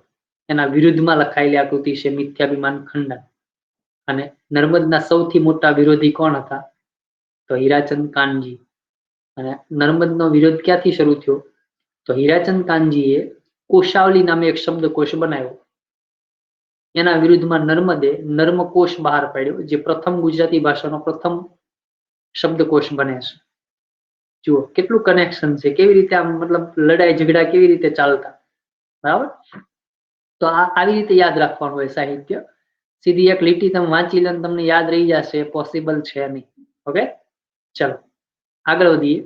એના વિરુદ્ધમાં લખાયેલી આ કૃતિ છે મિથ્યાભિમાન ખંડન. અને નર્મદના સૌથી મોટા વિરોધી કોણ હતા? તો હીરાચંદ કાનજી. અને નર્મદનો વિરોધ ક્યાંથી શરૂ થયો? તો હીરાચંદ કાનજીએ કોશાવલી નામે એક શબ્દકોશ બનાવ્યો, એના વિરુદ્ધમાં નર્મદે નર્મકોશ બહાર પાડ્યો, જે પ્રથમ ગુજરાતી ભાષાનો પ્રથમ શબ્દકોશ બને છે. જુઓ કેટલું કનેક્શન છે, કેવી રીતે આમ મતલબ લડાઈ ઝઘડા કેવી રીતે ચાલતા, બરાબર. તો આ આવી રીતે યાદ રાખવાનું હોય સાહિત્ય. સીધી એક લીટી તમે વાંચી લે તમને યાદ રહી જશે, પોસિબલ છે નહીં. ઓકે, चलो आगे बढ़िए।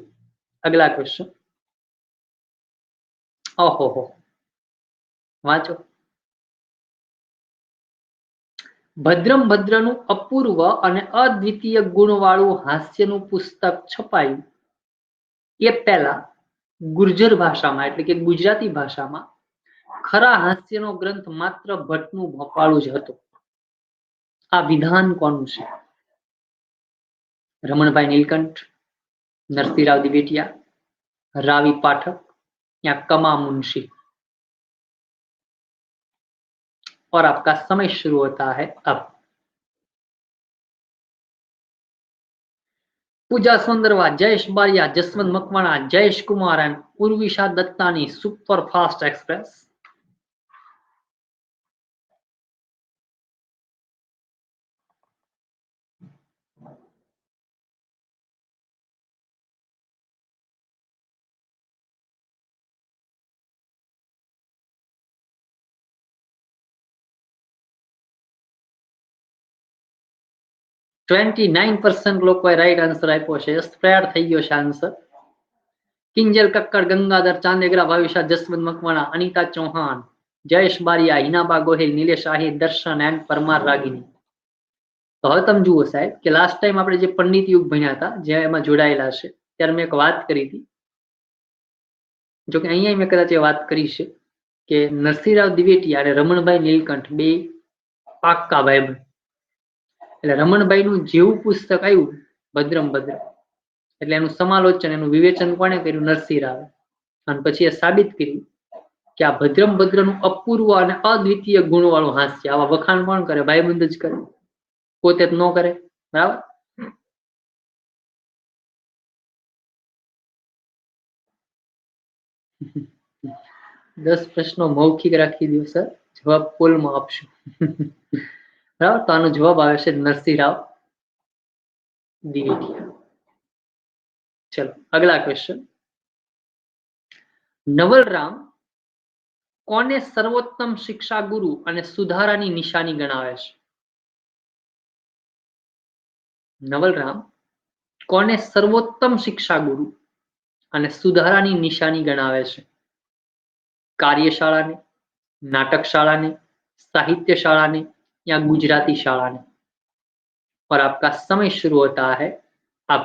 अगला क्वेश्चन। ओहो हो, वाँचो। ભદ્રમ ભદ્રનું અપૂર્વ અને અદ્વિતીય ગુણવાળું હાસ્યનું પુસ્તક છપાયું એ પહેલા ગુર્જર ભાષામાં એટલે કે ગુજરાતી ભાષામાં ખરા હાસ્યનો ગ્રંથ માત્ર ભટ્ટનું ભોપાળું જ હતું. આ વિધાન કોનું છે? રમણભાઈ નીલકંઠ, नरसिंहराव दिवेटिया, रावी पाठक या कमा मुंशी? और आपका समय शुरू होता है अब। Pooja Sundarva, Jayesh Bariya, Jaswant Makwana, Jayesh Kumar and Urvisha Dattani super fast express. %29 લોકોએ રાઈટ આન્સર આપ્યો છે. સ્પ્રેડ થઈ ગયો છે આન્સર. કિંજલ કક્કડ, ગંગાધર ચાંદેગરા, ભાવિશા, જસવંત મકવાણા, અનિતા ચૌહાણ, જયેશ બારિયા, હિનાબા ગોહિલ, નિલેશ આહિર, દર્શન એન્ડ પરમાર રાગીની. તો હવે તમે જુઓ સાહેબ કે લાસ્ટ ટાઈમ આપણે જે પંડિત યુગ ભણ્યા હતા, જે એમાં જોડાયેલા છે, ત્યારે મેં એક વાત કરી હતી. જોકે અહીંયા મેં કદાચ એ વાત કરી છે કે નરસિંહરાવ દ્વિવેદી અને રમણભાઈ નીલકંઠ બે પાક્કા ભાઈબંધ. એટલે રમણભાઈનું જેવું પુસ્તક આવ્યું ભદ્રમ ભદ્ર, એટલે એનું સમાલોચન, એનું વિવેચન કોણે કર્યું? નરસિંહરાવે. અને પછી એ સાબિત કર્યું કે આ ભદ્રમ ભદ્રનું અપૂર્વ અને અદ્વિતીય ગુણવાળું હાસ્ય. આવા વખાણ કોણ કરે? ભાઈબંધ જ કરે, પોતે જ ન કરે. બરાબર. દસ પ્રશ્નો મૌખિક રાખી દો સર, જવાબ પોલમાં આપશું. બરાબર. તો આનો જવાબ આવે છે નરસિંહરાવ દ્વિવેદી. ચલો અગલા ક્વેશ્ચન. નવલરામ કોને સર્વોત્તમ શિક્ષા ગુરુ અને સુધારાની નિશાની ગણાવે છે? નવલરામ કોને સર્વોત્તમ શિક્ષા ગુરુ અને સુધારાની નિશાની ગણાવે છે? કાર્યશાળા ने, नाटक शाला ने, साहित्य शाला ने या गुजराती शाला ने? और आपका समय शुरू होता है अब।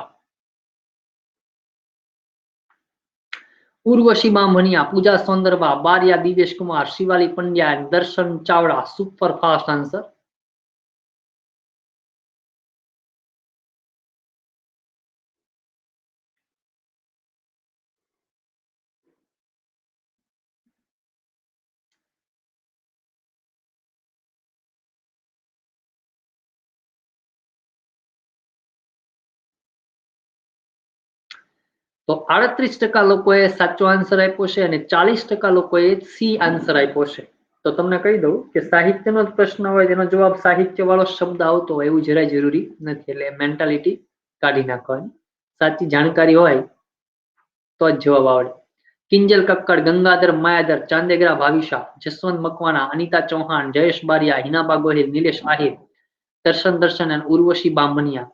उर्वशी बामणिया, पूजा सौंदरवा, बारिया दिवेश कुमार, शिवाली पंड्या, दर्शन चावड़ा सुपर फास्ट आंसर। तो 38% લોકોએ સાચો આન્સર આપ્યો છે અને 40% લોકોએ સી આન્સર આપ્યો છે. તો તમને કહી દઉં કે સાહિત્યનો જ પ્રશ્ન હોય તેનો જવાબ સાહિત્ય વાળો શબ્દ આવતો હોય એવું જરાય જરૂરી નથી. એટલે મેન્ટાલિટી કાઢી નાખવાની. સાચી જાણકારી હોય તો જ જવાબ આવડે. કિંજલ કક્કડ, ગંગાધર માયાધર, ચાંદેગરા ભાવિશા, જસવંત મકવાણા, અનિતા ચૌહાણ, જયેશ બારિયા, હિનાબા ગોહિલ, નિલેશ આહિર, દર્શન અને ઉર્વશી બામણિયા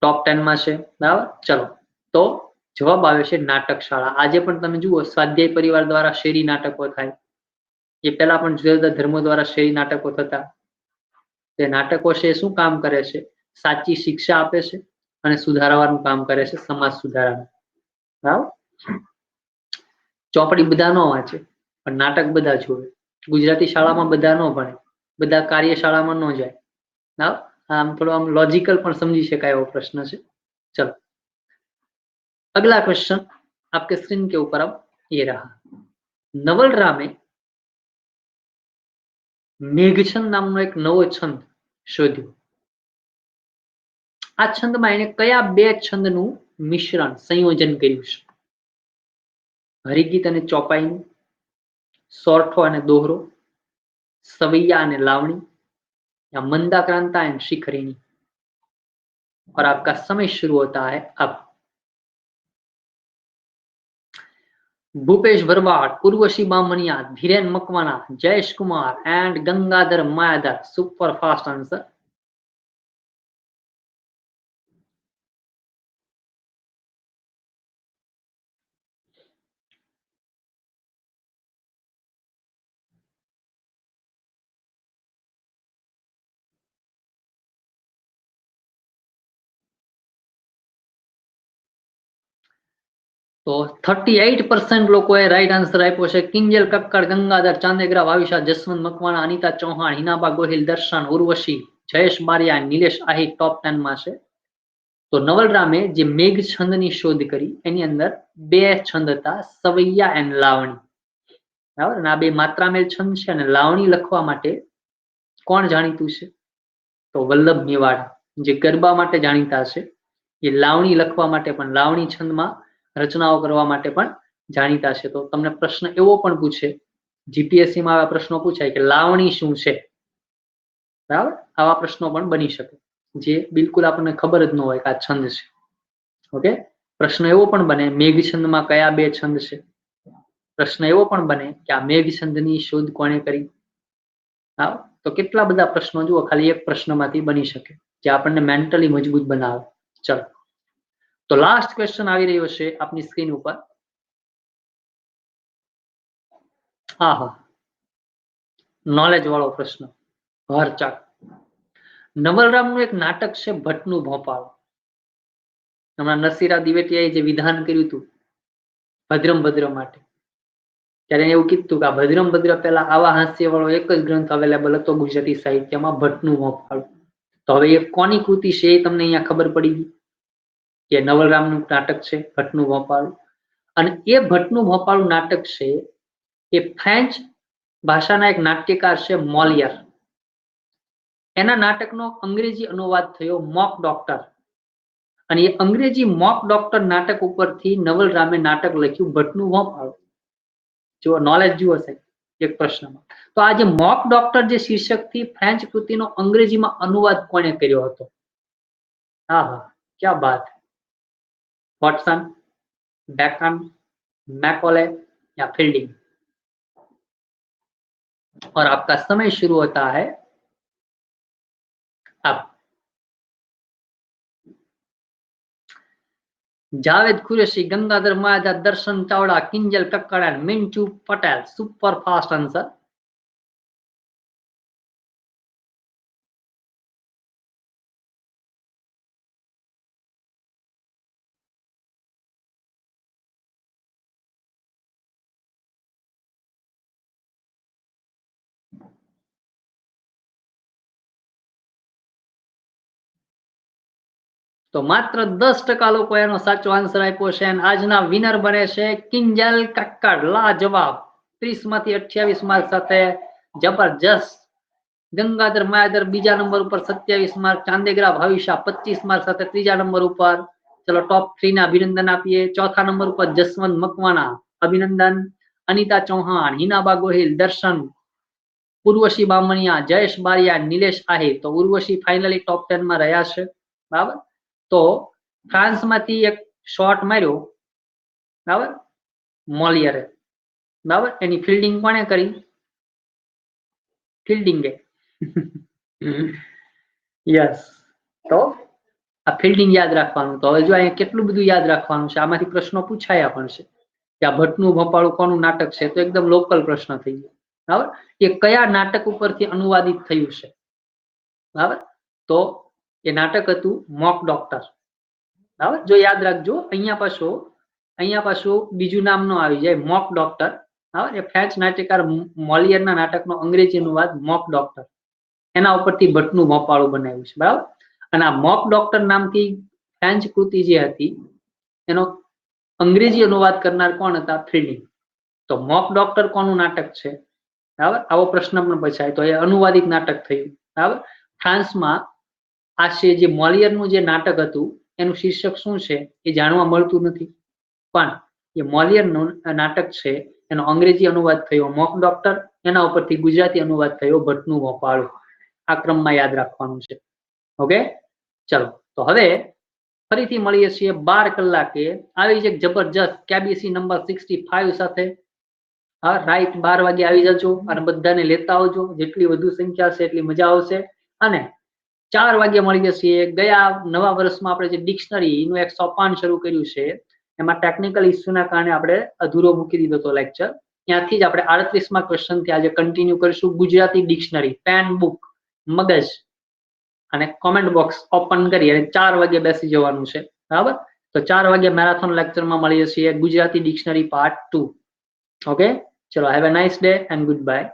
ટોપ 10 માં છે. બરાબર. ચલો તો જવાબ આવે છે નાટક શાળા. આજે પણ તમે જુઓ સ્વાધ્યાય પરિવાર દ્વારા શેરી નાટકો થાય. એ પહેલા પણ જુદા જુદા ધર્મો દ્વારા શેરી નાટકો થતા. તે નાટકો છે શું કામ કરે છે? સાચી શિક્ષા આપે છે અને સુધારવાનું કામ કરે છે, સમાજ સુધારવાનું. બરાબર. ચોપડી બધા નો વાંચે પણ નાટક બધા જોવે. ગુજરાતી શાળામાં બધા નો ભણે, બધા કાર્યશાળામાં ન જાય. બરાબર. આમ થોડો આમ લોजिकल પણ समझी શકાય એવો પ્રશ્ન છે. चलो अगला क्वेश्चन आपके स्क्रीन के ऊपर अब ये रहा. नवल रामे મેઘછંદ નામનો એક નવો છંદ શોધ્યો. આ છંદમાં એને કયા બે છંદનું મિશ્રણ સંયોજન કર્યું છે? હરિગીત અને ચોપાઈનું, સોરઠો અને દોહરો, સવૈયા અને લાવણી या मंदाक्रांता एंड शिखरिणी? और आपका समय शुरू होता है अब. Bhupesh Bharwad, Urvashi Bamaniya, Dhiren Makwana, Jayesh Kumar and Gangadhar Mayadhar super fast answer. તો 38% લોકોએ રાઈટ આન્સર આપ્યો છે. કિંજલ, કક્કડ, ગંગાધર, ચાંદેગ્રા, ભાવિશા, જસવંત મકવાણા, અનિતા ચૌહાણ, હિનાબા ગોહિલ, દર્શન, ઉર્વશી, જયેશ બારિયા, નિલેશ આહિર ટોપ 10 માં છે. તો નવલ રામે જે મેઘ છંદની શોધ કરી એની અંદર બે છંદ હતા, સવૈયા એન્ડ લાવણી. બરાબર, આ બે માત્રામેલ છંદ છે અને લાવણી લખવા માટે કોણ જાણીતું છે? તો વલ્લભ મેવાડા, જે ગરબા માટે જાણીતા છે, એ લાવણી લખવા માટે પણ, લાવણી છંદમાં રચનાઓ કરવા માટે પણ જાણીતા છે. તો તમને પ્રશ્ન એવો પણ પૂછે, જીપીએસસી માં આવા પ્રશ્નો પૂછાય કે લાવણી શું છે? બરાબર, આવા પ્રશ્નો પણ બની શકે, જે બિલકુલ આપણને ખબર જ ન હોય કે આ છંદ છે. ઓકે, પ્રશ્ન એવો પણ બને, મેઘ છંદમાં કયા બે છંદ છે? પ્રશ્ન એવો પણ બને કે આ મેઘ છંદની શોધ કોણે કરી? તો કેટલા બધા પ્રશ્નો જુઓ, ખાલી એક પ્રશ્નમાંથી બની શકે, જે આપણને મેન્ટલી મજબૂત બનાવે. ચલો, તો લાસ્ટ ક્વેશ્ચન આવી રહ્યો છે આપની સ્ક્રીન ઉપર. હા, નોલેજ વાળો પ્રશ્ન. હરચાક, નવલરામનું એક નાટક છે ભટ્ટનું ભોપાલ. હમણાં નરસિંહરાવ દિવેટિયાએ જે વિધાન કર્યું હતું ભદ્રમ ભદ્ર માટે, ત્યારે એવું કીધું કે આ ભદ્રમ ભદ્ર પહેલા આવા હાસ્ય વાળો એક જ ગ્રંથ અવેલેબલ હતો ગુજરાતી સાહિત્યમાં, ભટ્ટનું ભોપાલ. તો હવે એ કોની કૃતિ છે એ તમને અહીંયા ખબર પડી ગઈ કે નવલરામનું નાટક છે ભટ્ટનું ભોપાલ. અને એ ભટ્ટનું ભોપાલ નાટક છે એ ફ્રેન્ચ ભાષાના એક નાટ્યકાર છે મોલિયર, એના નાટકનો અંગ્રેજી અનુવાદ થયો મોક ડોક્ટર. અને એ અંગ્રેજી મોક ડોક્ટર નાટક ઉપરથી નવલરામે નાટક લખ્યું ભટ્ટનું ભોપાલ. જો નોલેજ જુઓ સાહેબ એક પ્રશ્નમાં. તો આ જે મોક ડોક્ટર જે શીર્ષકથી ફ્રેન્ચ કૃતિનો અંગ્રેજીમાં અનુવાદ કોણે કર્યો હતો? હા, ક્યાં બાત. વોટસન, બેકન, मैकॉले या फील्डिंग? और आपका समय शुरू होता है अब. Javed Qureshi, Gangadhar Maharaj, Darshan Chavda, Kinjal Kakkad and Mintu Patel. Super fast answer. તો માત્ર 10% લોકો એનો સાચો આન્સર આપ્યો છે અને આજના વિનર બને છે કિંજલ કક્કડ. લાજવાબ, 30 માંથી 28 માર્ક સાથે જબરજસ્ત. ગંગાધર માયાધર બીજા નંબર ઉપર 27 માર્ક. ચાંદેગ્રા ભાવિશા 25 માર્ક સાથે ત્રીજા નંબર ઉપર. ચલો ટોપ 3 ને અભિનંદન આપીએ. ચોથા નંબર ઉપર જસવંત મકવાણા, અભિનંદન. અનિતા ચૌહાણ, હિનાબા ગોહિલ, દર્શન, ઉર્વશી બામણિયા, જયેશ બારિયા, નિલેશ આહિર. તો ઉર્વશી ફાઇનલી ટોપ 10 માં રહ્યા છે. બરાબર, તો ફ્રાન્સમાંથી એક શોટ માર્યો, બરાબર, મોલિયરે. બરાબર, એની ફિલ્ડિંગ કોણે કરી? ફિલ્ડિંગે. યસ, તો આ ફિલ્ડિંગ યાદ રાખવાનું. તો હવે જો અહીંયા કેટલું બધું યાદ રાખવાનું છે, આમાંથી પ્રશ્નો પૂછાયા પણ છે કે આ ભટ્ટનું ભોપાળું કોનું નાટક છે, તો એકદમ લોકલ પ્રશ્ન થઈ ગયો. બરાબર, એ કયા નાટક ઉપરથી અનુવાદિત થયું છે? બરાબર, તો એ નાટક હતું મોક ડોક્ટર. બરાબર, જો યાદ રાખજો, અહીંયા પાછું બીજું નામ ન આવી જાય, મોક ડોક્ટર. બરાબર, એ ફ્રેન્ચ નાટ્યકાર મોલિયરના નાટકનો અંગ્રેજી અનુવાદ મોક ડોક્ટર, એના ઉપરથી ભટ્ટનું ભોપાળું બનાવ્યું છે. બરાબર, અને આ મોક ડોક્ટર નામથી ફ્રેન્ચ કૃતિ જે હતી એનો અંગ્રેજી અનુવાદ કરનાર કોણ હતા? ફિલ્ડિંગ. તો મોક ડોક્ટર કોનું નાટક છે? બરાબર, આવો પ્રશ્ન પણ પૂછાય. તો એ અનુવાદિત નાટક થયું. બરાબર, ફ્રાન્સમાં આ છે જે મોલિયરનું જે નાટક હતું એનું શીર્ષક શું છે એ જાણવા મળતું નથી, પણ એ મોલિયરનું નાટક છે એનો અંગ્રેજી અનુવાદ થયો મોક ડોક્ટર, એના ઉપરથી ગુજરાતી અનુવાદ થયો ભટ્ટનું ભોપાળું. આ ક્રમમાં યાદ રાખવાનું છે. ઓકે, ચલો, તો હવે ફરીથી મળીએ છીએ 12 કલાકે આવી જ એક જબરજસ્ત કેબીસી નંબર 65 સાથે. હા, રાઈટ 12 વાગે આવી જજો અને બધાને લેતા આવજો. જેટલી વધુ સંખ્યા છે એટલી મજા આવશે. અને 4 વાગે મળીએ છીએ. ગયા નવા વર્ષમાં આપણે જે ડિક્શનરીનું એક સોપાન શરૂ કર્યું છે એમાં ટેકનિકલ ઇસ્યુના કારણે આપણે અધૂરો મૂકી દીધો હતો લેક્ચર. ત્યાંથી જ આપણે 38મા ક્વેશ્ચનથી આજે કન્ટિન્યુ કરીશું. ગુજરાતી ડિક્શનરી, પેન, બુક, મગજ અને કોમેન્ટ બોક્સ ઓપન કરી અને 4 વાગે બેસી જવાનું છે. બરાબર, તો 4 વાગે મેરેથોન લેક્ચરમાં મળીએ છીએ ગુજરાતી ડિક્શનરી પાર્ટ 2. ઓકે, ચલો, have a nice day and good bye.